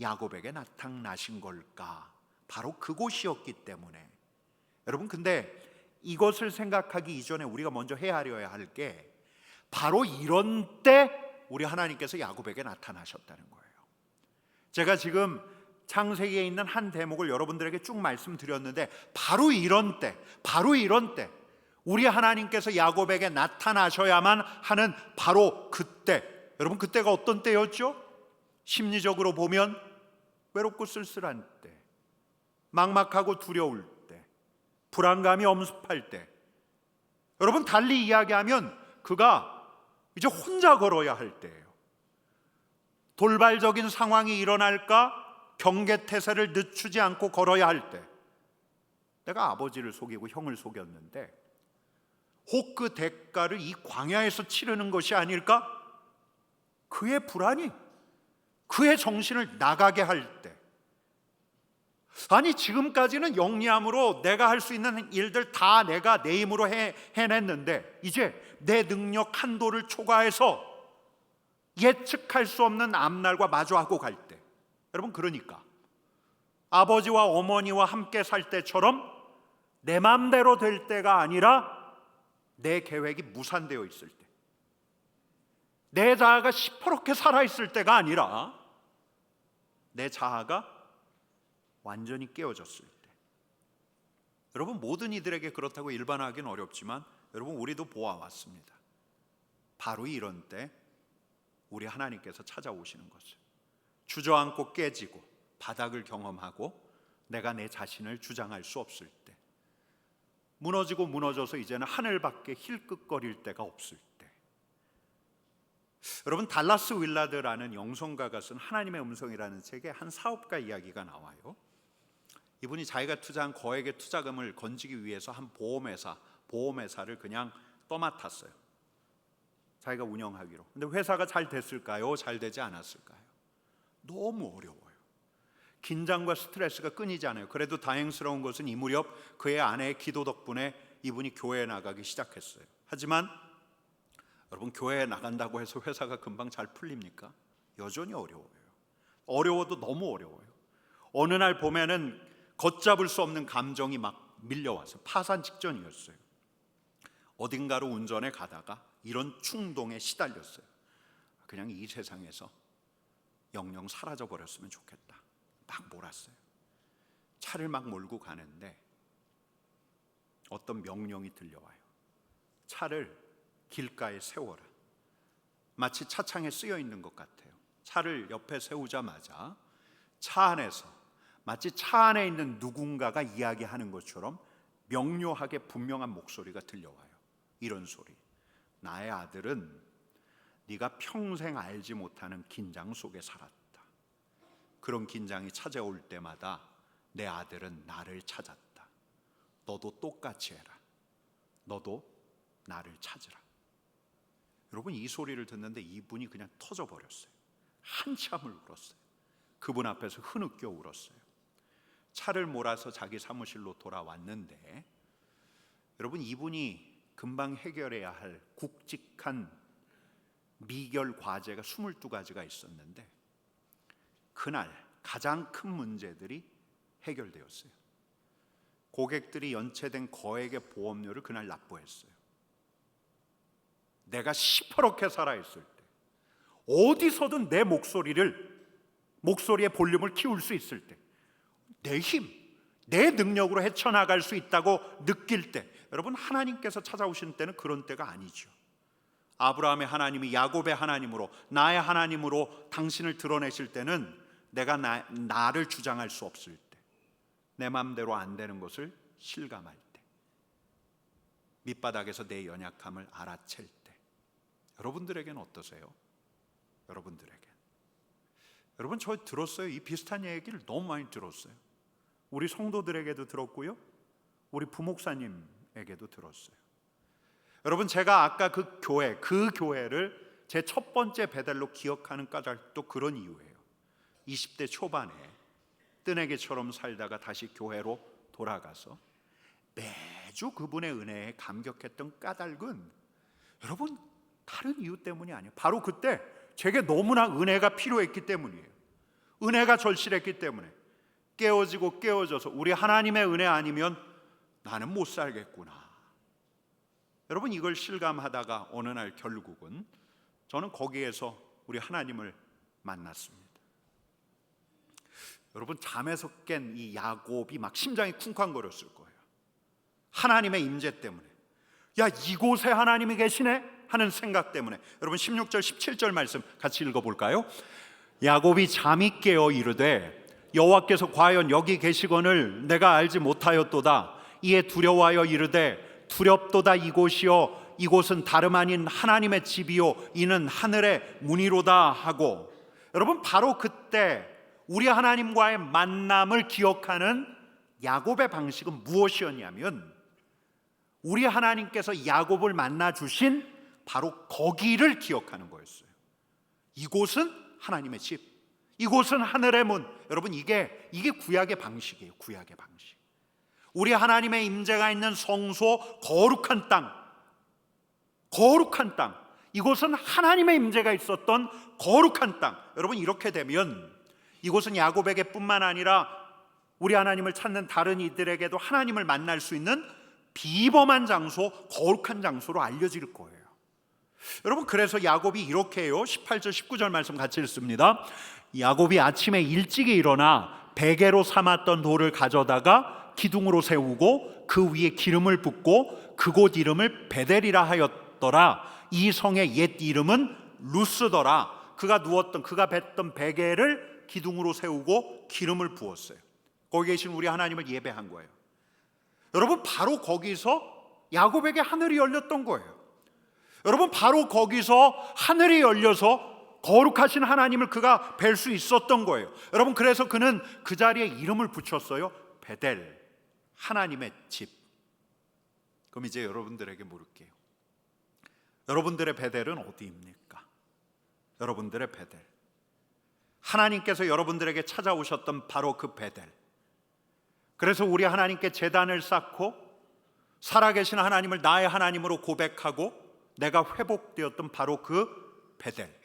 야곱에게 나타나신 걸까? 바로 그곳이었기 때문에. 여러분, 근데 이것을 생각하기 이전에 우리가 먼저 헤아려야 할 게 바로 이런 때 우리 하나님께서 야곱에게 나타나셨다는 거예요. 제가 지금 창세기에 있는 한 대목을 여러분들에게 쭉 말씀드렸는데 바로 이런 때 우리 하나님께서 야곱에게 나타나셔야만 하는 바로 그때. 여러분, 그때가 어떤 때였죠? 심리적으로 보면 외롭고 쓸쓸한 때, 막막하고 두려울 때, 불안감이 엄습할 때. 여러분, 달리 이야기하면 그가 이제 혼자 걸어야 할 때예요. 돌발적인 상황이 일어날까 경계태세를 늦추지 않고 걸어야 할 때. 내가 아버지를 속이고 형을 속였는데 혹 그 대가를 이 광야에서 치르는 것이 아닐까? 그의 불안이 그의 정신을 나가게 할 때. 아니, 지금까지는 영리함으로 내가 할 수 있는 일들 다 내가 내 힘으로 해냈는데 이제 내 능력 한도를 초과해서 예측할 수 없는 앞날과 마주하고 갈 때. 여러분, 그러니까 아버지와 어머니와 함께 살 때처럼 내 마음대로 될 때가 아니라 내 계획이 무산되어 있을 때, 내 자아가 시퍼렇게 살아있을 때가 아니라 내 자아가 완전히 깨어졌을 때. 여러분, 모든 이들에게 그렇다고 일반화하기는 어렵지만 여러분, 우리도 보아왔습니다. 바로 이런 때 우리 하나님께서 찾아오시는 것을, 주저앉고 깨지고 바닥을 경험하고 내가 내 자신을 주장할 수 없을 때, 무너지고 무너져서 이제는 하늘밖에 힐끗거릴 데가 없을 때, 여러분 달라스 윌라드라는 영성가가 쓴 하나님의 음성이라는 책에 한 사업가 이야기가 나와요. 이분이 자기가 투자한 거액의 투자금을 건지기 위해서 한 보험회사를 그냥 떠맡았어요. 자기가 운영하기로. 근데 회사가 잘 됐을까요? 잘 되지 않았을까요? 너무 어려워요. 긴장과 스트레스가 끊이지 않아요. 그래도 다행스러운 것은 이 무렵 그의 아내의 기도 덕분에 이분이 교회에 나가기 시작했어요. 하지만 여러분, 교회에 나간다고 해서 회사가 금방 잘 풀립니까? 여전히 어려워요. 어려워도 너무 어려워요. 어느 날 보면은 걷잡을 수 없는 감정이 막 밀려와서 파산 직전이었어요. 어딘가로 운전해 가다가 이런 충동에 시달렸어요. 그냥 이 세상에서 영영 사라져 버렸으면 좋겠다. 막 몰았어요. 차를 막 몰고 가는데 어떤 명령이 들려와요. 차를 길가에 세워라. 마치 차창에 쓰여 있는 것 같아요. 차를 옆에 세우자마자 차 안에서 마치 차 안에 있는 누군가가 이야기하는 것처럼 명료하게 분명한 목소리가 들려와요. 이런 소리: 나의 아들은 네가 평생 알지 못하는 긴장 속에 살았다. 그런 긴장이 찾아올 때마다 내 아들은 나를 찾았다. 너도 똑같이 해라. 너도 나를 찾으라. 여러분, 이 소리를 듣는데 이분이 그냥 터져버렸어요. 한참을 울었어요. 그분 앞에서 흐느껴 울었어요. 차를 몰아서 자기 사무실로 돌아왔는데, 여러분, 이분이 금방 해결해야 할 굵직한 미결 과제가 22가지가 있었는데 그날 가장 큰 문제들이 해결되었어요. 고객들이 연체된 거액의 보험료를 그날 납부했어요. 내가 시퍼렇게 살아있을 때, 어디서든 내 목소리의 볼륨을 키울 수 있을 때, 내 힘, 내 능력으로 헤쳐나갈 수 있다고 느낄 때, 여러분, 하나님께서 찾아오시는 때는 그런 때가 아니죠. 아브라함의 하나님이 야곱의 하나님으로, 나의 하나님으로 당신을 드러내실 때는 내가 나를 주장할 수 없을 때, 내 마음대로 안 되는 것을 실감할 때, 밑바닥에서 내 연약함을 알아챌 때, 여러분들에게는 어떠세요? 여러분, 저 들었어요. 이 비슷한 얘기를 너무 많이 들었어요. 우리 성도들에게도 들었고요, 우리 부목사님에게도 들었어요. 여러분, 제가 아까 그 교회를 제 첫 번째 베델로 기억하는 까닭도 그런 이유예요. 20대 초반에 뜨내기처럼 살다가 다시 교회로 돌아가서 매주 그분의 은혜에 감격했던 까닭은, 여러분, 다른 이유 때문이 아니에요. 바로 그때 제게 너무나 은혜가 필요했기 때문이에요. 은혜가 절실했기 때문에 깨어져서 우리 하나님의 은혜 아니면 나는 못 살겠구나. 여러분, 이걸 실감하다가 어느 날 결국은 저는 거기에서 우리 하나님을 만났습니다. 여러분, 잠에서 깬 이 야곱이 막 심장이 쿵쾅거렸을 거예요. 하나님의 임재 때문에, 야, 이곳에 하나님이 계시네 하는 생각 때문에. 여러분, 16절 17절 말씀 같이 읽어볼까요? 야곱이 잠이 깨어 이르되 여호와께서 과연 여기 계시거늘 내가 알지 못하였도다. 이에 두려워하여 이르되 두렵도다. 이곳이요 이곳은 다름 아닌 하나님의 집이요 이는 하늘의 문이로다 하고. 여러분, 바로 그때 우리 하나님과의 만남을 기억하는 야곱의 방식은 무엇이었냐면, 우리 하나님께서 야곱을 만나 주신 바로 거기를 기억하는 거였어요. 이곳은 하나님의 집, 이곳은 하늘의 문. 여러분, 이게 구약의 방식이에요. 구약의 방식. 우리 하나님의 임재가 있는 성소, 거룩한 땅, 이곳은 하나님의 임재가 있었던 거룩한 땅. 여러분, 이렇게 되면 이곳은 야곱에게 뿐만 아니라 우리 하나님을 찾는 다른 이들에게도 하나님을 만날 수 있는 비범한 장소, 거룩한 장소로 알려질 거예요. 여러분, 그래서 야곱이 이렇게 해요. 18절 19절 말씀 같이 읽습니다. 야곱이 아침에 일찍이 일어나 베개로 삼았던 돌을 가져다가 기둥으로 세우고 그 위에 기름을 붓고 그곳 이름을 베델이라 하였더라. 이 성의 옛 이름은 루스더라. 그가 뱉던 베개를 기둥으로 세우고 기름을 부었어요. 거기 계신 우리 하나님을 예배한 거예요. 여러분, 바로 거기서 야곱에게 하늘이 열렸던 거예요. 여러분, 바로 거기서 하늘이 열려서 거룩하신 하나님을 그가 뵐 수 있었던 거예요. 여러분, 그래서 그는 그 자리에 이름을 붙였어요. 베델, 하나님의 집. 그럼 이제 여러분들에게 물을게요. 여러분들의 베델은 어디입니까? 여러분들의 베델, 하나님께서 여러분들에게 찾아오셨던 바로 그 베델. 그래서 우리 하나님께 제단을 쌓고 살아계신 하나님을 나의 하나님으로 고백하고 내가 회복되었던 바로 그 베델.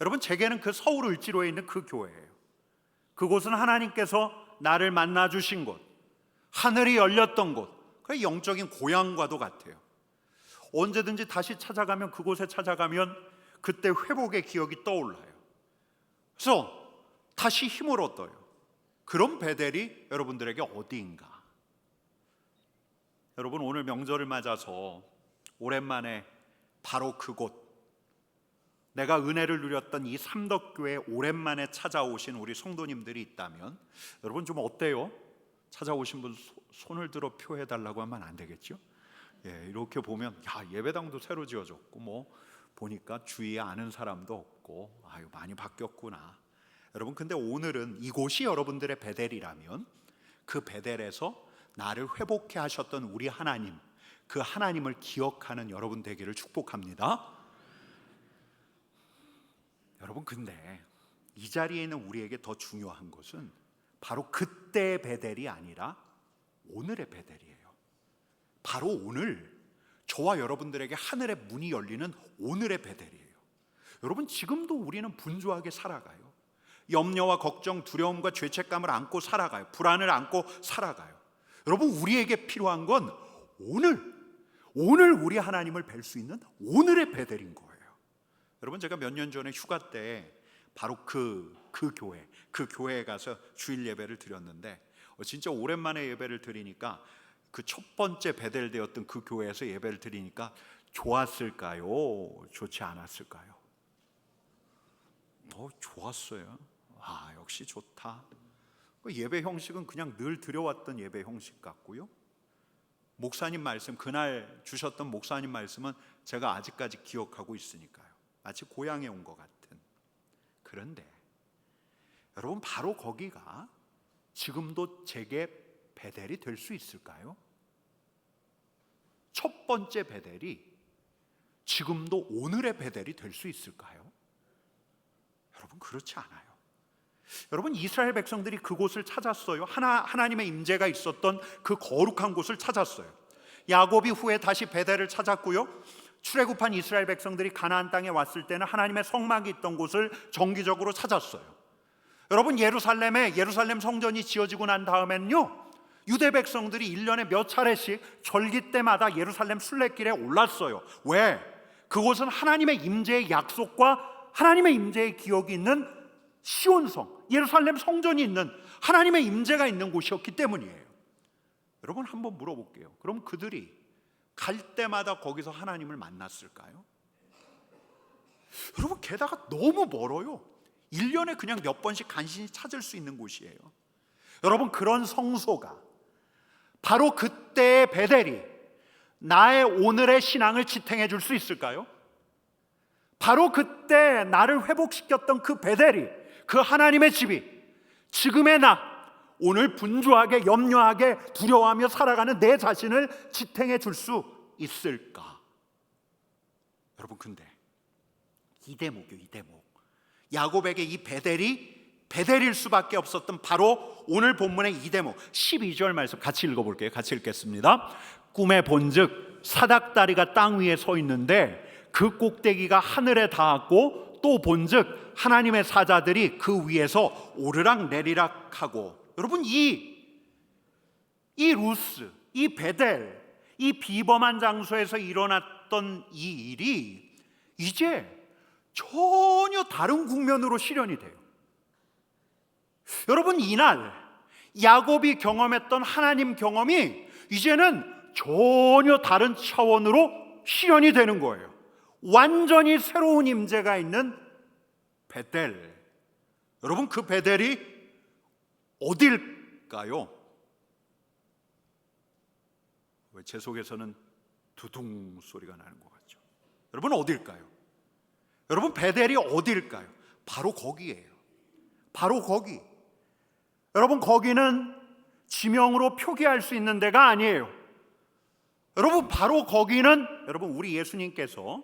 여러분, 제게는 그 서울 을지로에 있는 그 교회예요. 그곳은 하나님께서 나를 만나 주신 곳, 하늘이 열렸던 곳, 그 영적인 고향과도 같아요. 언제든지 다시 찾아가면, 그곳에 찾아가면 그때 회복의 기억이 떠올라요. 그래서 다시 힘을 얻어요. 그런 베델이 여러분들에게 어디인가? 여러분, 오늘 명절을 맞아서 오랜만에 바로 그곳, 내가 은혜를 누렸던 이 삼덕교회에 오랜만에 찾아오신 우리 성도님들이 있다면 여러분 좀 어때요? 찾아오신 분 손을 들어 표해달라고 하면 안 되겠죠? 예, 이렇게 보면 야, 예배당도 새로 지어졌고 뭐 보니까 주위에 아는 사람도 없고 아유, 많이 바뀌었구나. 여러분, 근데 오늘은 이곳이 여러분들의 베델이라면 그 베델에서 나를 회복해 하셨던 우리 하나님, 그 하나님을 기억하는 여러분 되기를 축복합니다. 여러분, 근데 이 자리에 있는 우리에게 더 중요한 것은 바로 그때의 베델이 아니라 오늘의 베델이에요. 바로 오늘 저와 여러분들에게 하늘의 문이 열리는 오늘의 베델이에요. 여러분, 지금도 우리는 분주하게 살아가요. 염려와 걱정, 두려움과 죄책감을 안고 살아가요. 불안을 안고 살아가요. 여러분, 우리에게 필요한 건 오늘 우리 하나님을 뵐 수 있는 오늘의 베델인 거예요. 여러분, 제가 몇 년 전에 휴가 때 바로 그 교회에 가서 주일 예배를 드렸는데 진짜 오랜만에 예배를 드리니까 그 첫 번째 베델 되었던 그 교회에서 예배를 드리니까 좋았을까요? 좋지 않았을까요? 좋았어요. 아, 역시 좋다. 예배 형식은 그냥 늘 드려왔던 예배 형식 같고요. 목사님 말씀, 그날 주셨던 목사님 말씀은 제가 아직까지 기억하고 있으니까요. 마치 고향에 온 것 같은. 그런데 여러분, 바로 거기가 지금도 제게 베델이 될 수 있을까요? 첫 번째 베델이 지금도 오늘의 베델이 될 수 있을까요? 여러분, 그렇지 않아요. 여러분, 이스라엘 백성들이 그곳을 찾았어요. 하나님의 임재가 있었던 그 거룩한 곳을 찾았어요. 야곱이 후에 다시 베델을 찾았고요. 출애굽한 이스라엘 백성들이 가나안 땅에 왔을 때는 하나님의 성막이 있던 곳을 정기적으로 찾았어요. 여러분, 예루살렘 성전이 지어지고 난 다음엔요, 유대 백성들이 1년에 몇 차례씩 절기 때마다 예루살렘 순례길에 올랐어요. 왜? 그곳은 하나님의 임재의 약속과 하나님의 임재의 기억이 있는 시온성, 예루살렘 성전이 있는 하나님의 임재가 있는 곳이었기 때문이에요. 여러분, 한번 물어볼게요. 그럼 그들이 갈 때마다 거기서 하나님을 만났을까요? 여러분, 게다가 너무 멀어요. 1년에 그냥 몇 번씩 간신히 찾을 수 있는 곳이에요. 여러분, 그런 성소가 바로 그때의 베델이 나의 오늘의 신앙을 지탱해 줄 수 있을까요? 바로 그때 나를 회복시켰던 그 베델이, 그 하나님의 집이 지금의 나, 오늘 분주하게 염려하게 두려워하며 살아가는 내 자신을 지탱해 줄 수 있을까? 여러분, 근데 이 대목이요, 이 대목. 야곱에게 이 베델일 수밖에 없었던 바로 오늘 본문의 이 대목 12절 말씀 같이 읽어볼게요. 같이 읽겠습니다. 꿈에 본즉 사닥다리가 땅 위에 서 있는데 그 꼭대기가 하늘에 닿았고 또 본즉 하나님의 사자들이 그 위에서 오르락 내리락 하고. 여러분, 이 루스, 이 베델, 이 비범한 장소에서 일어났던 이 일이 이제 전혀 다른 국면으로 실현이 돼요. 여러분, 이날 야곱이 경험했던 하나님 경험이 이제는 전혀 다른 차원으로 실현이 되는 거예요. 완전히 새로운 임재가 있는 베델. 여러분, 그 베델이 어딜까요? 왜 제 속에서는 두둥 소리가 나는 것 같죠? 여러분 어딜까요? 여러분 베델이 어딜까요? 바로 거기예요. 바로 거기. 여러분 거기는 지명으로 표기할 수 있는 데가 아니에요. 여러분 바로 거기는 여러분 우리 예수님께서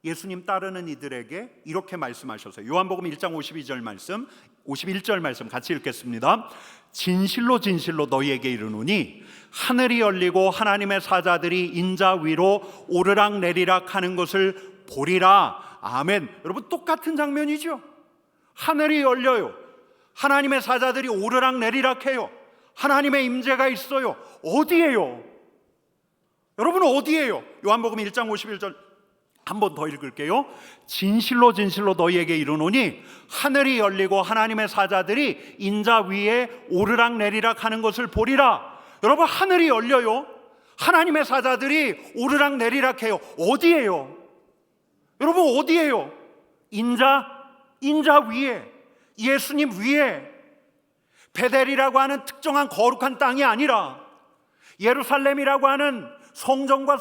예수님 따르는 이들에게 이렇게 말씀하셨어요. 요한복음 1장 51절 말씀 같이 읽겠습니다. 진실로 진실로 너희에게 이르노니 하늘이 열리고 하나님의 사자들이 인자 위로 오르락 내리락 하는 것을 보리라. 아멘. 여러분 똑같은 장면이죠. 하늘이 열려요. 하나님의 사자들이 오르락 내리락 해요. 하나님의 임재가 있어요. 어디예요? 여러분 어디예요? 요한복음 1장 51절 한 번 더 읽을게요. 진실로 진실로 너희에게 이르노니 하늘이 열리고 하나님의 사자들이 인자 위에 오르락 내리락 하는 것을 보리라. 여러분 하늘이 열려요. 하나님의 사자들이 오르락 내리락 해요. 어디예요? 여러분 어디예요? 인자 위에, 예수님 위에. 베델이라고 하는 특정한 거룩한 땅이 아니라 예루살렘이라고 하는 성전과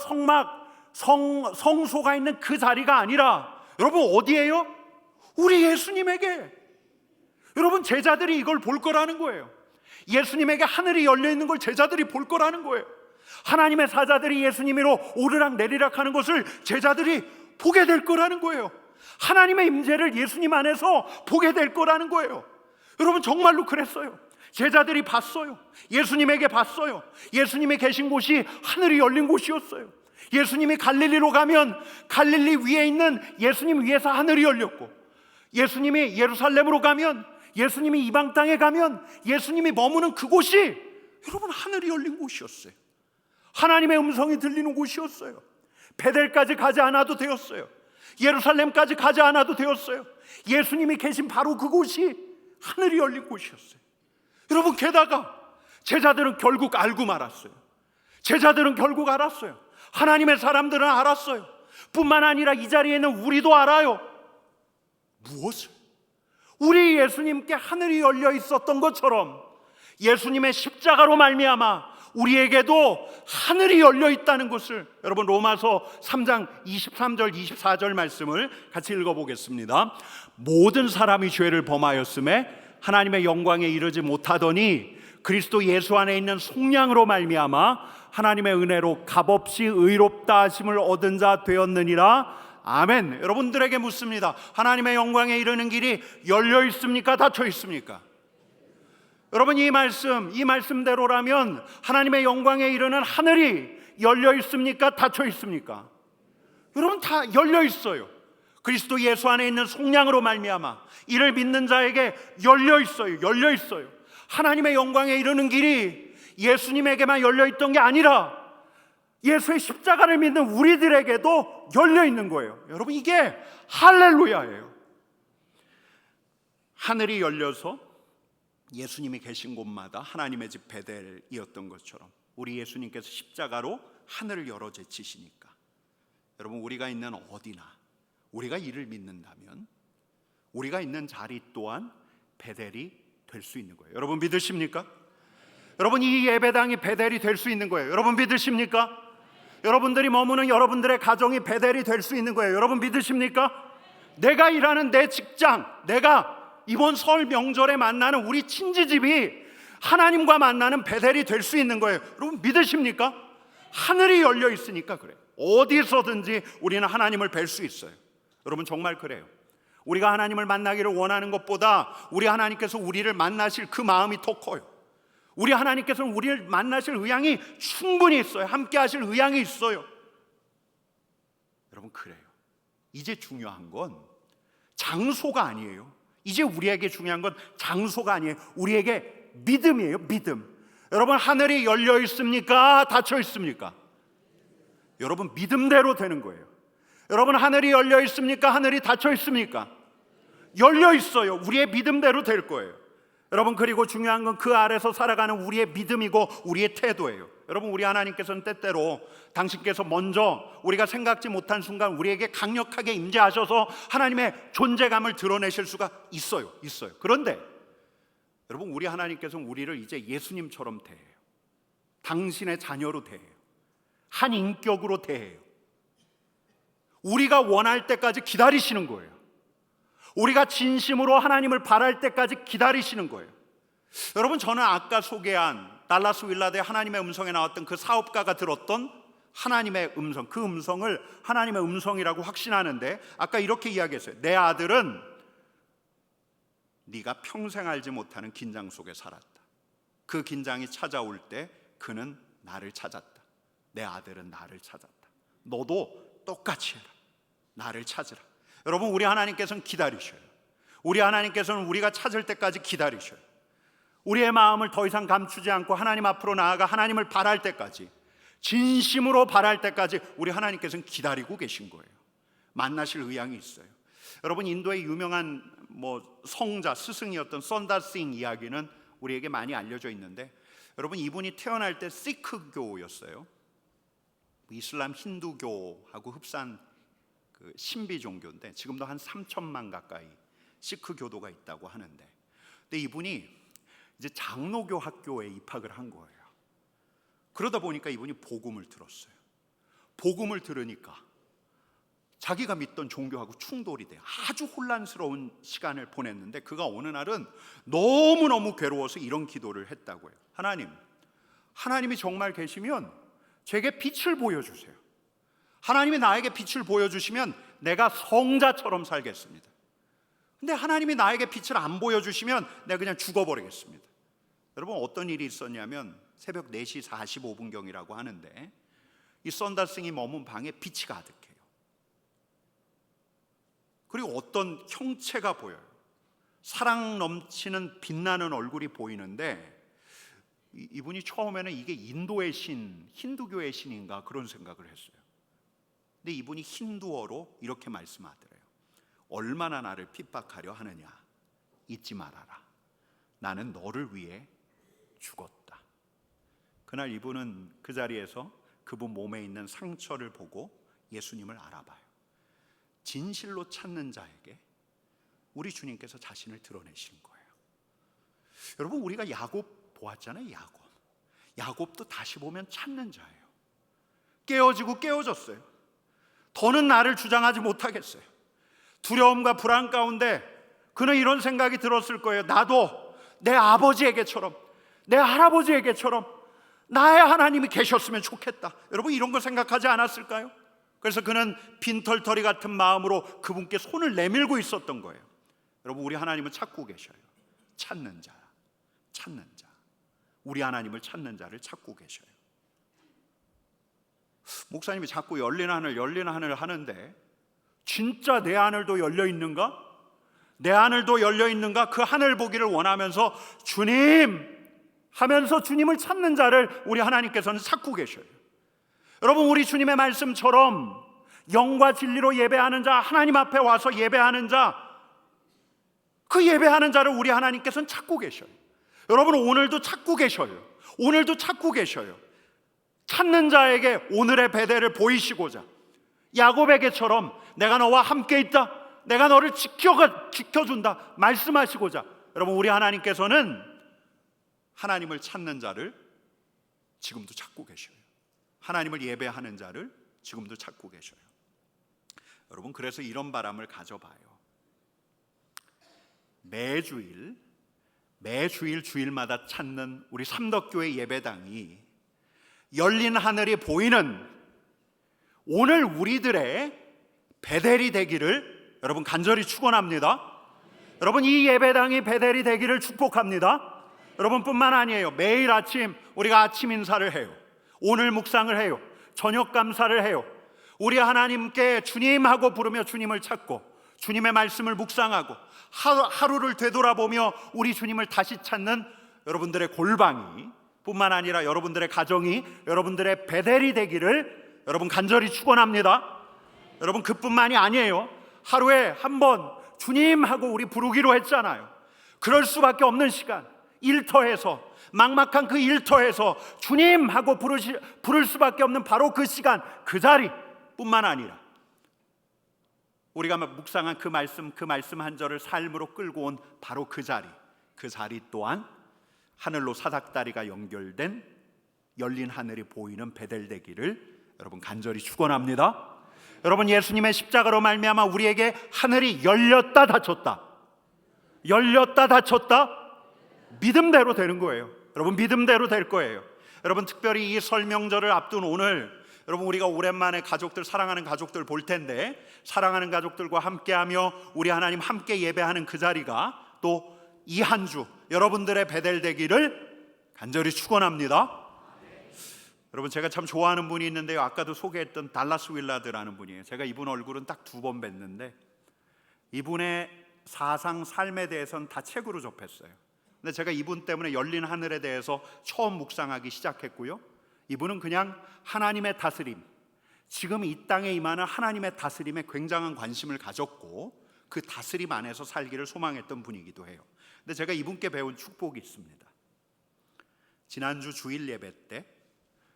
성소가 있는 그 자리가 아니라 여러분 어디예요? 우리 예수님에게. 여러분 제자들이 이걸 볼 거라는 거예요. 예수님에게 하늘이 열려 있는 걸 제자들이 볼 거라는 거예요. 하나님의 사자들이 예수님으로 오르락 내리락 하는 것을 제자들이 보게 될 거라는 거예요. 하나님의 임재를 예수님 안에서 보게 될 거라는 거예요. 여러분 정말로 그랬어요. 제자들이 봤어요. 예수님에게 봤어요. 예수님이 계신 곳이 하늘이 열린 곳이었어요. 예수님이 갈릴리로 가면 갈릴리 위에 있는 예수님 위에서 하늘이 열렸고, 예수님이 예루살렘으로 가면, 예수님이 이방 땅에 가면 예수님이 머무는 그곳이 여러분 하늘이 열린 곳이었어요. 하나님의 음성이 들리는 곳이었어요. 베델까지 가지 않아도 되었어요. 예루살렘까지 가지 않아도 되었어요. 예수님이 계신 바로 그곳이 하늘이 열린 곳이었어요. 여러분 게다가 제자들은 결국 알고 말았어요. 제자들은 결국 알았어요. 하나님의 사람들은 알았어요. 뿐만 아니라 이 자리에 있는 우리도 알아요. 무엇을? 우리 예수님께 하늘이 열려 있었던 것처럼 예수님의 십자가로 말미암아 우리에게도 하늘이 열려 있다는 것을, 여러분 로마서 3장 23절 24절 말씀을 같이 읽어보겠습니다. 모든 사람이 죄를 범하였음에 하나님의 영광에 이르지 못하더니 그리스도 예수 안에 있는 속량으로 말미암아 하나님의 은혜로 값없이 의롭다 하심을 얻은 자 되었느니라. 아멘. 여러분들에게 묻습니다. 하나님의 영광에 이르는 길이 열려 있습니까? 닫혀 있습니까? 여러분 이 말씀대로라면 하나님의 영광에 이르는 하늘이 열려 있습니까? 닫혀 있습니까? 여러분 다 열려 있어요. 그리스도 예수 안에 있는 속량으로 말미암아 이를 믿는 자에게 열려 있어요. 열려 있어요. 하나님의 영광에 이르는 길이 예수님에게만 열려 있던 게 아니라 예수의 십자가를 믿는 우리들에게도 열려 있는 거예요. 여러분 이게 할렐루야예요. 하늘이 열려서 예수님이 계신 곳마다 하나님의 집 베델이었던 것처럼 우리 예수님께서 십자가로 하늘을 열어 제치시니까 여러분 우리가 있는 어디나 우리가 이를 믿는다면 우리가 있는 자리 또한 베델이 될 수 있는 거예요. 여러분 믿으십니까? 여러분 이 예배당이 베델이 될 수 있는 거예요. 여러분 믿으십니까? 여러분들이 머무는 여러분들의 가정이 베델이 될 수 있는 거예요. 여러분 믿으십니까? 내가 일하는 내 직장, 내가 이번 설 명절에 만나는 우리 친지집이 하나님과 만나는 베델이 될 수 있는 거예요. 여러분 믿으십니까? 하늘이 열려 있으니까 그래요. 어디서든지 우리는 하나님을 뵐 수 있어요. 여러분 정말 그래요. 우리가 하나님을 만나기를 원하는 것보다 우리 하나님께서 우리를 만나실 그 마음이 더 커요. 우리 하나님께서는 우리를 만나실 의향이 충분히 있어요. 함께 하실 의향이 있어요. 여러분 그래요. 이제 중요한 건 장소가 아니에요. 이제 우리에게 중요한 건 장소가 아니에요. 우리에게 믿음이에요. 믿음. 여러분 하늘이 열려 있습니까? 닫혀 있습니까? 여러분 믿음대로 되는 거예요. 여러분 하늘이 열려 있습니까? 하늘이 닫혀 있습니까? 열려 있어요. 우리의 믿음대로 될 거예요. 여러분 그리고 중요한 건 그 아래서 살아가는 우리의 믿음이고 우리의 태도예요. 여러분 우리 하나님께서는 때때로 당신께서 먼저 우리가 생각지 못한 순간 우리에게 강력하게 임재하셔서 하나님의 존재감을 드러내실 수가 있어요. 그런데 여러분 우리 하나님께서는 우리를 이제 예수님처럼 대해요. 당신의 자녀로 대해요. 한 인격으로 대해요. 우리가 원할 때까지 기다리시는 거예요. 우리가 진심으로 하나님을 바랄 때까지 기다리시는 거예요. 여러분, 저는 아까 소개한 달라스 윌라드의 하나님의 음성에 나왔던 그 사업가가 들었던 하나님의 음성, 그 음성을 하나님의 음성이라고 확신하는데, 아까 이렇게 이야기했어요. 내 아들은 네가 평생 알지 못하는 긴장 속에 살았다. 그 긴장이 찾아올 때 그는 나를 찾았다. 내 아들은 나를 찾았다. 너도 똑같이 해라. 나를 찾으라. 여러분, 우리 하나님께서는 기다리셔요. 우리 하나님께서는 우리가 찾을 때까지 기다리셔요. 우리의 마음을 더 이상 감추지 않고 하나님 앞으로 나아가 하나님을 바랄 때까지, 진심으로 바랄 때까지 우리 하나님께서는 기다리고 계신 거예요. 만나실 의향이 있어요. 여러분, 인도의 유명한 성자, 스승이었던 선다싱 이야기는 우리에게 많이 알려져 있는데, 여러분, 이분이 태어날 때 시크교였어요. 이슬람 힌두교하고 흡사한 그 신비 종교인데, 지금도 한 3천만 가까이 시크교도가 있다고 하는데, 근데 이분이 이제 장로교 학교에 입학을 한 거예요. 그러다 보니까 이분이 복음을 들었어요. 복음을 들으니까 자기가 믿던 종교하고 충돌이 돼요. 아주 혼란스러운 시간을 보냈는데, 그가 어느 날은 너무너무 괴로워서 이런 기도를 했다고요. 하나님이 정말 계시면 제게 빛을 보여주세요. 하나님이 나에게 빛을 보여주시면 내가 성자처럼 살겠습니다. 근데 하나님이 나에게 빛을 안 보여주시면 내가 그냥 죽어버리겠습니다. 여러분, 어떤 일이 있었냐면 새벽 4시 45분경이라고 하는데, 이 썬다싱이 머문 방에 빛이 가득해요. 그리고 어떤 형체가 보여요. 사랑 넘치는 빛나는 얼굴이 보이는데, 이분이 처음에는 이게 인도의 신, 힌두교의 신인가 그런 생각을 했어요. 근데 이분이 힌두어로 이렇게 말씀하더래요. 얼마나 나를 핍박하려 하느냐, 잊지 말아라. 나는 너를 위해 죽었다. 그날 이분은 그 자리에서 그분 몸에 있는 상처를 보고 예수님을 알아봐요. 진실로 찾는 자에게 우리 주님께서 자신을 드러내시는 거예요. 여러분, 우리가 야곱 보았잖아요. 야곱도 다시 보면 찾는 자예요. 깨어지고 깨어졌어요. 더는 나를 주장하지 못하겠어요. 두려움과 불안 가운데 그는 이런 생각이 들었을 거예요. 나도 내 아버지에게처럼, 내 할아버지에게처럼 나의 하나님이 계셨으면 좋겠다. 여러분, 이런 거 생각하지 않았을까요? 그래서 그는 빈털터리 같은 마음으로 그분께 손을 내밀고 있었던 거예요. 여러분, 우리 하나님은 찾고 계셔요. 찾는 자. 우리 하나님을 찾는 자를 찾고 계셔요. 목사님이 자꾸 열린 하늘 하는데, 진짜 내 하늘도 열려 있는가? 내 하늘도 열려 있는가? 그 하늘 보기를 원하면서 주님 하면서 주님을 찾는 자를 우리 하나님께서는 찾고 계셔요. 여러분, 우리 주님의 말씀처럼 영과 진리로 예배하는 자, 하나님 앞에 와서 예배하는 자, 그 예배하는 자를 우리 하나님께서는 찾고 계셔요. 여러분, 오늘도 찾고 계셔요. 찾는 자에게 오늘의 베델을 보이시고자, 야곱에게처럼 내가 너와 함께 있다, 내가 너를 지켜준다 말씀하시고자, 여러분, 우리 하나님께서는 하나님을 찾는 자를 지금도 찾고 계셔요. 하나님을 예배하는 자를 지금도 찾고 계셔요. 여러분, 그래서 이런 바람을 가져봐요. 매주일 주일마다 찾는 우리 삼덕교회 예배당이 열린 하늘이 보이는 오늘 우리들의 베델이 되기를 여러분 간절히 축원합니다. 여러분, 이 예배당이 베델이 되기를 축복합니다. 여러분뿐만 아니에요. 매일 아침 우리가 아침 인사를 해요. 오늘 묵상을 해요. 저녁 감사를 해요. 우리 하나님께 주님 하고 부르며 주님을 찾고 주님의 말씀을 묵상하고 하루를 되돌아보며 우리 주님을 다시 찾는 여러분들의 골방이 뿐만 아니라 여러분들의 가정이 여러분들의 베델이 되기를 여러분 간절히 축원합니다. 여러분, 그뿐만이 아니에요. 하루에 한 번 주님 하고 우리 부르기로 했잖아요. 그럴 수밖에 없는 시간, 일터에서, 막막한 그 일터에서 주님 하고 부를 수밖에 없는 바로 그 시간, 그 자리 뿐만 아니라 우리가 묵상한 그 말씀 한 절을 삶으로 끌고 온 바로 그 자리 또한 하늘로 사닥다리가 연결된 열린 하늘이 보이는 베델 되기를 여러분 간절히 축원합니다. 여러분 예수님의 십자가로 말미암아 우리에게 하늘이 열렸다 닫혔다. 열렸다 닫혔다. 믿음대로 되는 거예요. 여러분 믿음대로 될 거예요. 여러분 특별히 이 설 명절을 앞둔 오늘 여러분 우리가 오랜만에 가족들 사랑하는 가족들 볼 텐데 사랑하는 가족들과 함께하며 우리 하나님 함께 예배하는 그 자리가 또 이 한 주 여러분들의 베델 되기를 간절히 축원합니다. 여러분 제가 참 좋아하는 분이 있는데요. 아까도 소개했던 달라스 윌라드라는 분이에요. 제가 이분 얼굴은 딱 2번 뵀는데 이분의 사상 삶에 대해서는 다 책으로 접했어요. 근데 제가 이분 때문에 열린 하늘에 대해서 처음 묵상하기 시작했고요. 이분은 그냥 하나님의 다스림, 지금 이 땅에 임하는 하나님의 다스림에 굉장한 관심을 가졌고 그 다스림 안에서 살기를 소망했던 분이기도 해요. 근데 제가 이분께 배운 축복이 있습니다. 지난주 주일 예배 때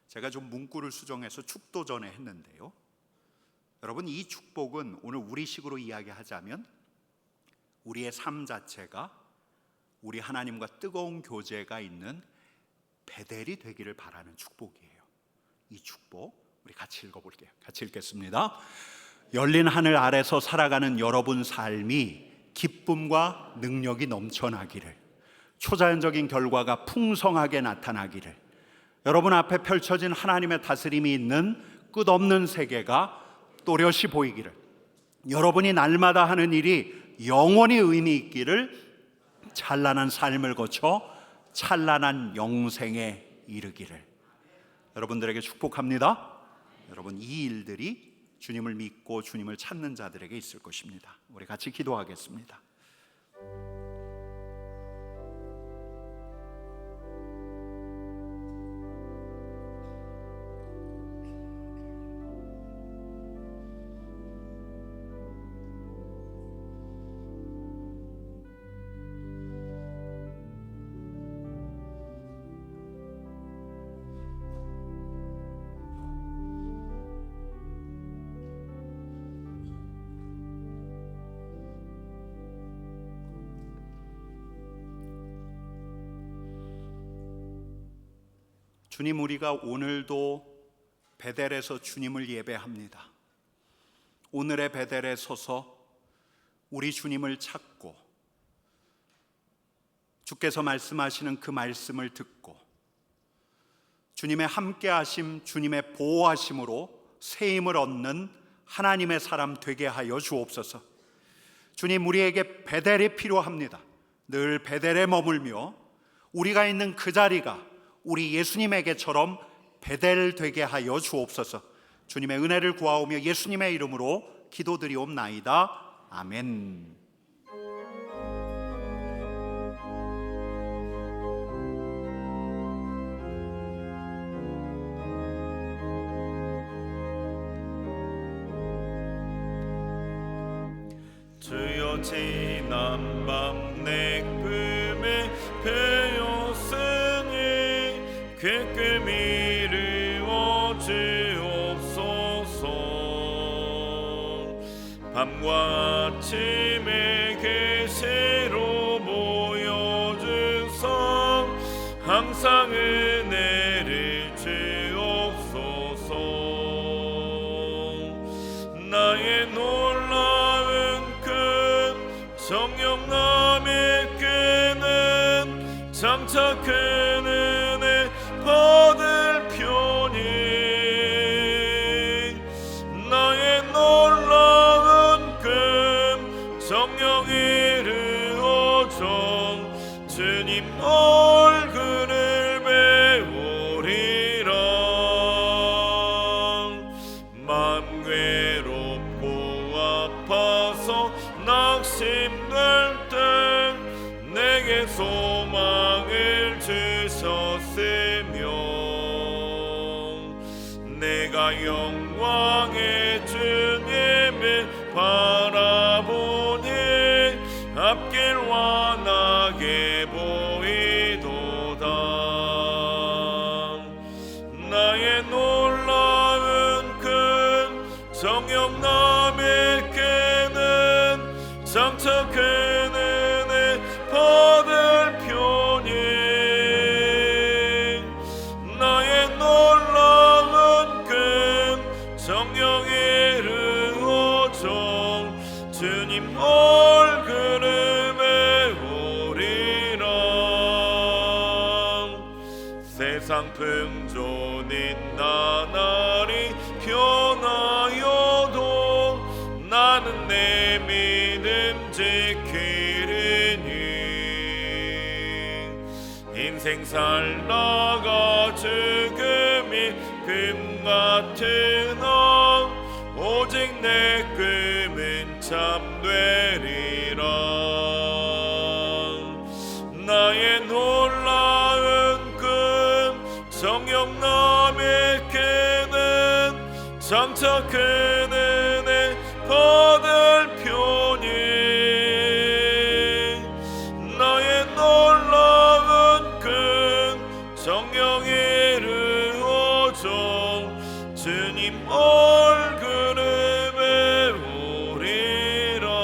제가 좀 문구를 수정해서 축도전에 했는데요. 여러분 이 축복은 오늘 우리식으로 이야기하자면 우리의 삶 자체가 우리 하나님과 뜨거운 교제가 있는 베델이 되기를 바라는 축복이에요. 이 축복 우리 같이 읽어볼게요. 같이 읽겠습니다. 열린 하늘 아래서 살아가는 여러분 삶이 기쁨과 능력이 넘쳐나기를, 초자연적인 결과가 풍성하게 나타나기를, 여러분 앞에 펼쳐진 하나님의 다스림이 있는 끝없는 세계가 또렷이 보이기를, 여러분이 날마다 하는 일이 영원히 의미 있기를, 찬란한 삶을 거쳐 찬란한 영생에 이르기를 여러분들에게 축복합니다. 여러분 이 일들이 주님을 믿고 주님을 찾는 자들에게 있을 것입니다. 우리 같이 기도하겠습니다. 주님 우리가 오늘도 베델에서 주님을 예배합니다. 오늘의 베델에 서서 우리 주님을 찾고 주께서 말씀하시는 그 말씀을 듣고 주님의 함께하심, 주님의 보호하심으로 새 힘을 얻는 하나님의 사람 되게 하여 주옵소서. 주님 우리에게 베델이 필요합니다. 늘 베델에 머물며 우리가 있는 그 자리가 우리 예수님에게처럼 베델 되게 하여 주옵소서. 주님의 은혜를 구하오며 예수님의 이름으로 기도드리옵나이다. 아멘. 주여 지난 밤 내 꿈에 배었으니 그 꿈 이루어 주옵소서. 밤과 아침에 계시로 보여주사 항상 은혜를 주옵소서. 나의 놀라운 큰 정령남의 끈은 장차 큰 은혜 받을 편이 나의 놀라운 큰 정령 이루어져 주님 얼굴을 배우리라. 마음 괴롭고 아파서 낙심될 때 내게 소망을 주셨으며 내가 영광의 주님을 바라보니 앞길 환하게 보이도다. 나의 놀라운 큰 정령남의 끈은 장차 큰 은혜 받을 편이 나의 놀라운 큰 세상 풍조는 나날이 변하여도 나는 내 믿음 지키리니 인생 살다가 죽음이 금 같으나 오직 내 꿈은 참되리라. 나의 놀라운 꿈 성령 남에게는 장차 큰 은혜 받을 표니 나의 놀라운 꿈 성령 이루어져 주님 얼굴을 배우리라.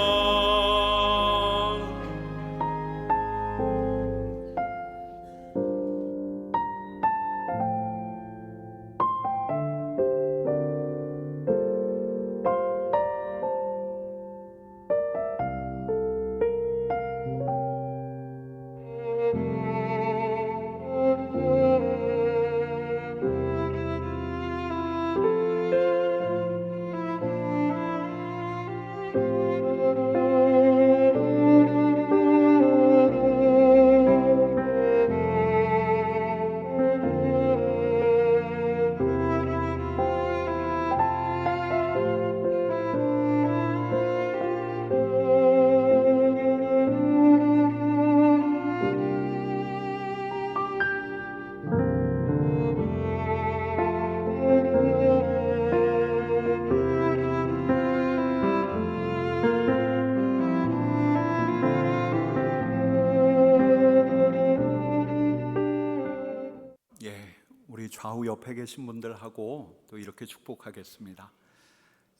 우리 좌우 옆에 계신 분들하고 또 이렇게 축복하겠습니다.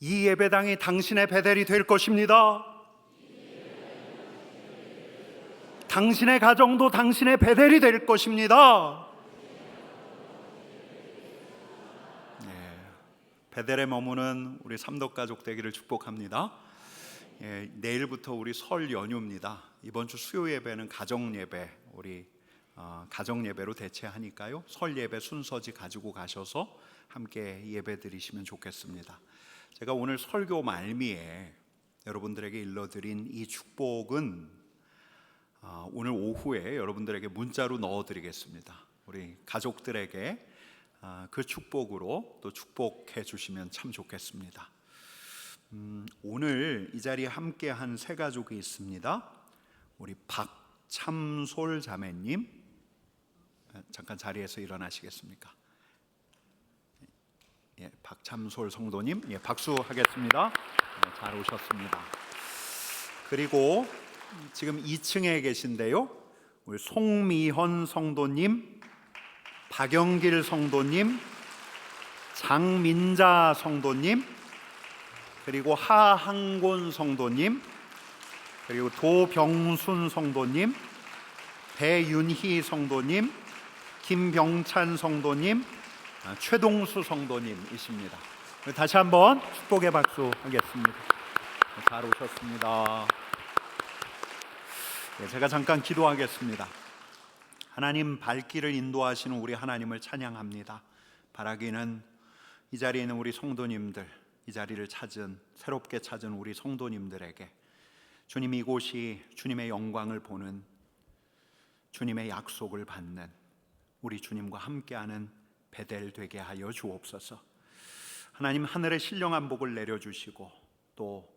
이 예배당이 당신의 베델이 될 것입니다. 당신의 가정도 당신의 베델이 될 것입니다. 베델에 머무는 우리 삼덕 가족 되기를 축복합니다. 내일부터 우리 설 연휴입니다. 이번 주 수요 예배는 가정 예배, 우리 가정 예배로 대체하니까요. 설 예배 순서지 가지고 가셔서 함께 예배 드리시면 좋겠습니다. 제가 오늘 설교 말미에 여러분들에게 일러드린 이 축복은 오늘 오후에 여러분들에게 문자로 넣어드리겠습니다. 우리 가족들에게 그 축복으로 또 축복해 주시면 참 좋겠습니다. 오늘 이 자리에 함께한 세 가족이 있습니다. 우리 박참솔 자매님, 잠깐 자리에서 일어나시겠습니까? 박참솔 성도님, 박수 하겠습니다. 잘 오셨습니다. 그리고 지금 2층에 계신데요, 우리 송미현 성도님, 박영길 성도님, 장민자 성도님, 그리고 하항곤 성도님, 그리고 도병순 성도님, 배윤희 성도님, 김병찬 성도님, 최동수 성도님이십니다. 다시 한번 축복의 박수 하겠습니다. 잘 오셨습니다. 제가 잠깐 기도하겠습니다. 하나님 발길을 인도하시는 우리 하나님을 찬양합니다. 바라기는 이 자리에 있는 우리 성도님들, 이 자리를 찾은 새롭게 찾은 우리 성도님들에게 주님 이곳이 주님의 영광을 보는, 주님의 약속을 받는 우리 주님과 함께하는 베델 되게 하여 주옵소서. 하나님 하늘의 신령한 복을 내려주시고 또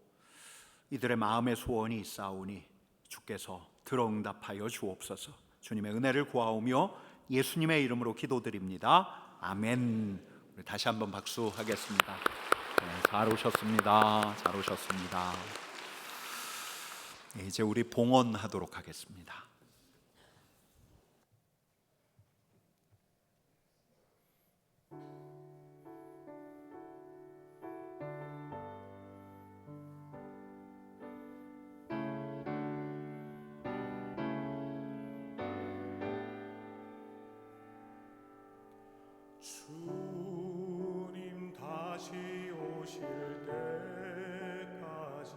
이들의 마음의 소원이 있사오니 주께서 들어응답하여 주옵소서. 주님의 은혜를 구하오며 예수님의 이름으로 기도드립니다. 아멘. 우리 다시 한번 박수하겠습니다. 잘 오셨습니다. 잘 오셨습니다. 이제 우리 봉헌하도록 하겠습니다. 주님 다시 오실 때까지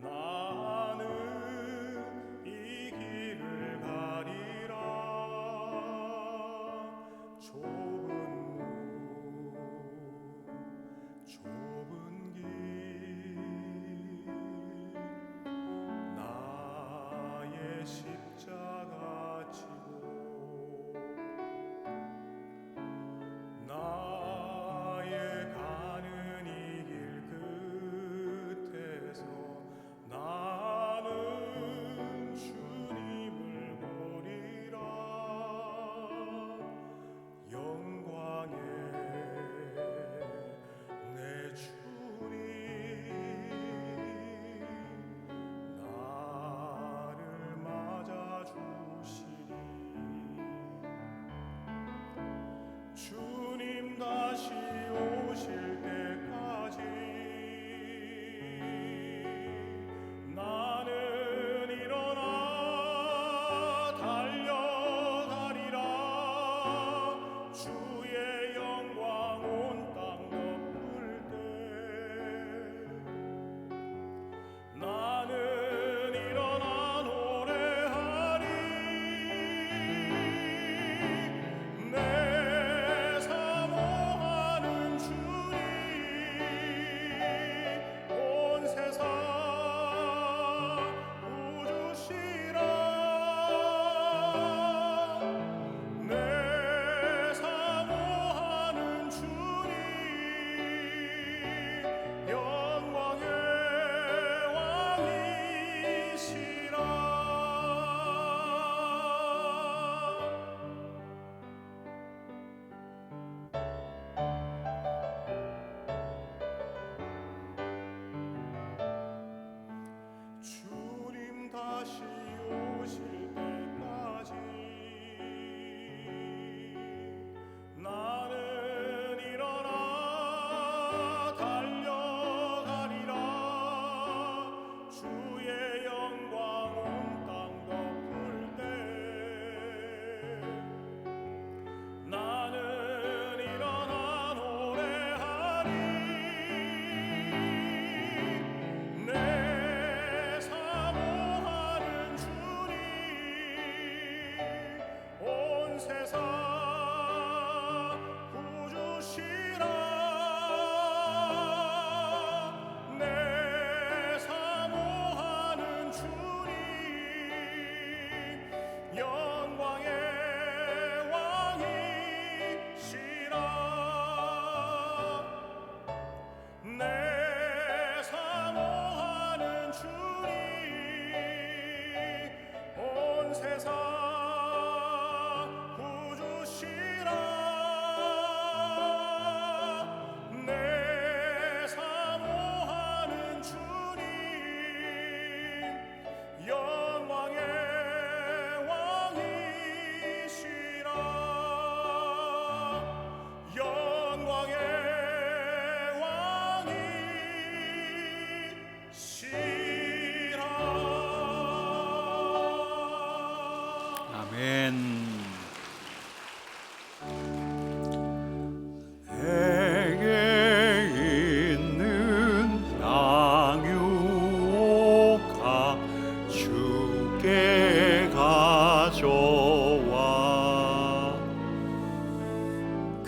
나는 이 길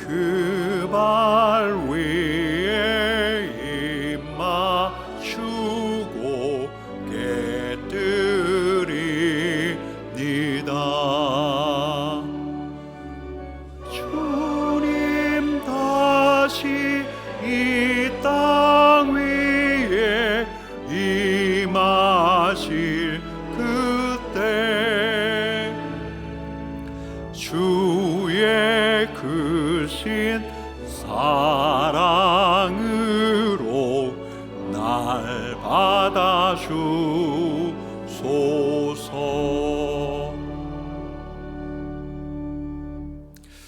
그 발 위에 입 맞추고 깨뜨리니다. 주님 다시 이 땅 위에 임하실 그때 주의 크신 사랑으로 날 받아주소서.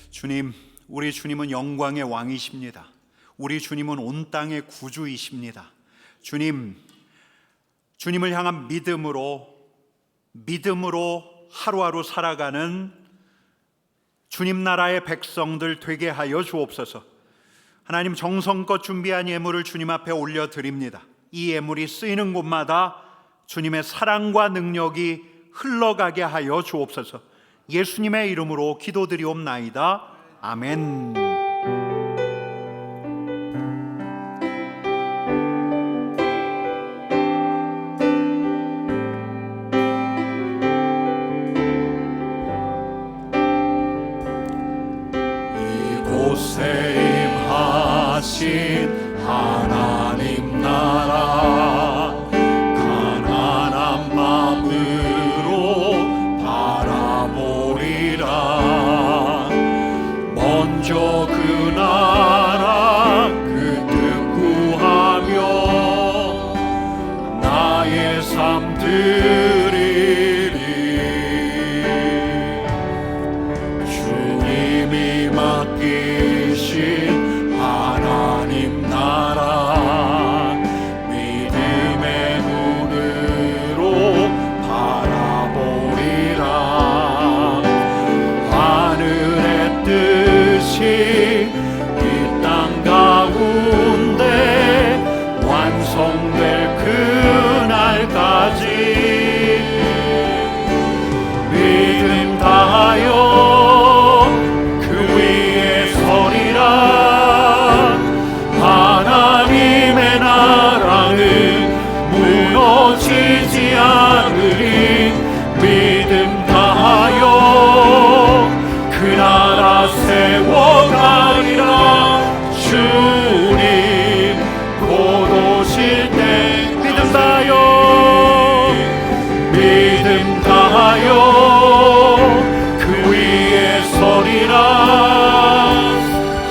주님, 우리 주님은 영광의 왕이십니다. 우리 주님은 온 땅의 구주이십니다. 주님을 향한 믿음으로 하루하루 살아가는 주님 나라의 백성들 되게 하여 주옵소서. 하나님, 정성껏 준비한 예물을 주님 앞에 올려드립니다. 이 예물이 쓰이는 곳마다 주님의 사랑과 능력이 흘러가게 하여 주옵소서. 예수님의 이름으로 기도드리옵나이다. 아멘. 이곳에 임하신 하나님 나라 가난한 마음으로 바라보리라. 먼저 그 나라 그 뜻 구하며 나의 삶 드리리. 주님이 맡기신 하나님 나라 믿음의 눈으로 바라보리라. 하늘의 뜻이 이 땅 가운데 완성될 그날까지 믿음 다하여 그 위에 서리라. 하나님의 나라는 무너지지 않으리. 믿음 다하여 그 나라 세워가리라. 주님 곧 오실 때 믿음 다하여 그 위에 서리라.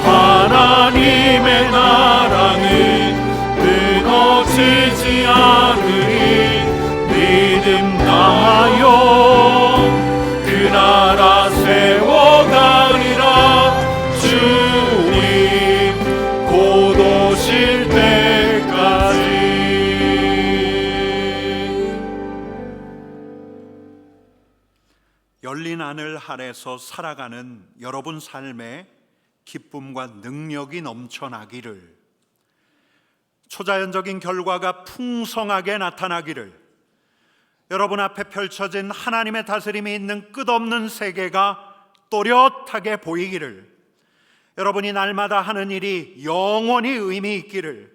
하나님의 나라는 무너지지 않으리. 믿음 다하여 그 나라 세워가리라. 주님 곧 오실 때까지. 열린 하늘 아래서 살아가는 여러분 삶에 기쁨과 능력이 넘쳐나기를, 초자연적인 결과가 풍성하게 나타나기를, 여러분 앞에 펼쳐진 하나님의 다스림이 있는 끝없는 세계가 또렷하게 보이기를, 여러분이 날마다 하는 일이 영원히 의미 있기를,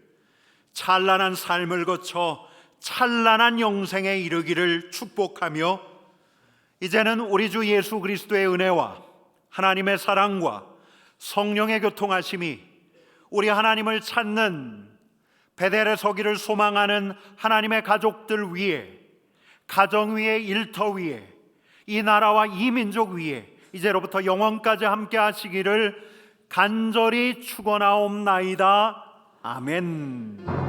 찬란한 삶을 거쳐 찬란한 영생에 이르기를 축복하며, 이제는 우리 주 예수 그리스도의 은혜와 하나님의 사랑과 성령의 교통하심이 우리 하나님을 찾는 베델에 서기를 소망하는 하나님의 가족들 위에, 가정 위에, 일터 위에, 이 나라와 이 민족 위에 이제로부터 영원까지 함께 하시기를 간절히 축원하옵나이다. 아멘.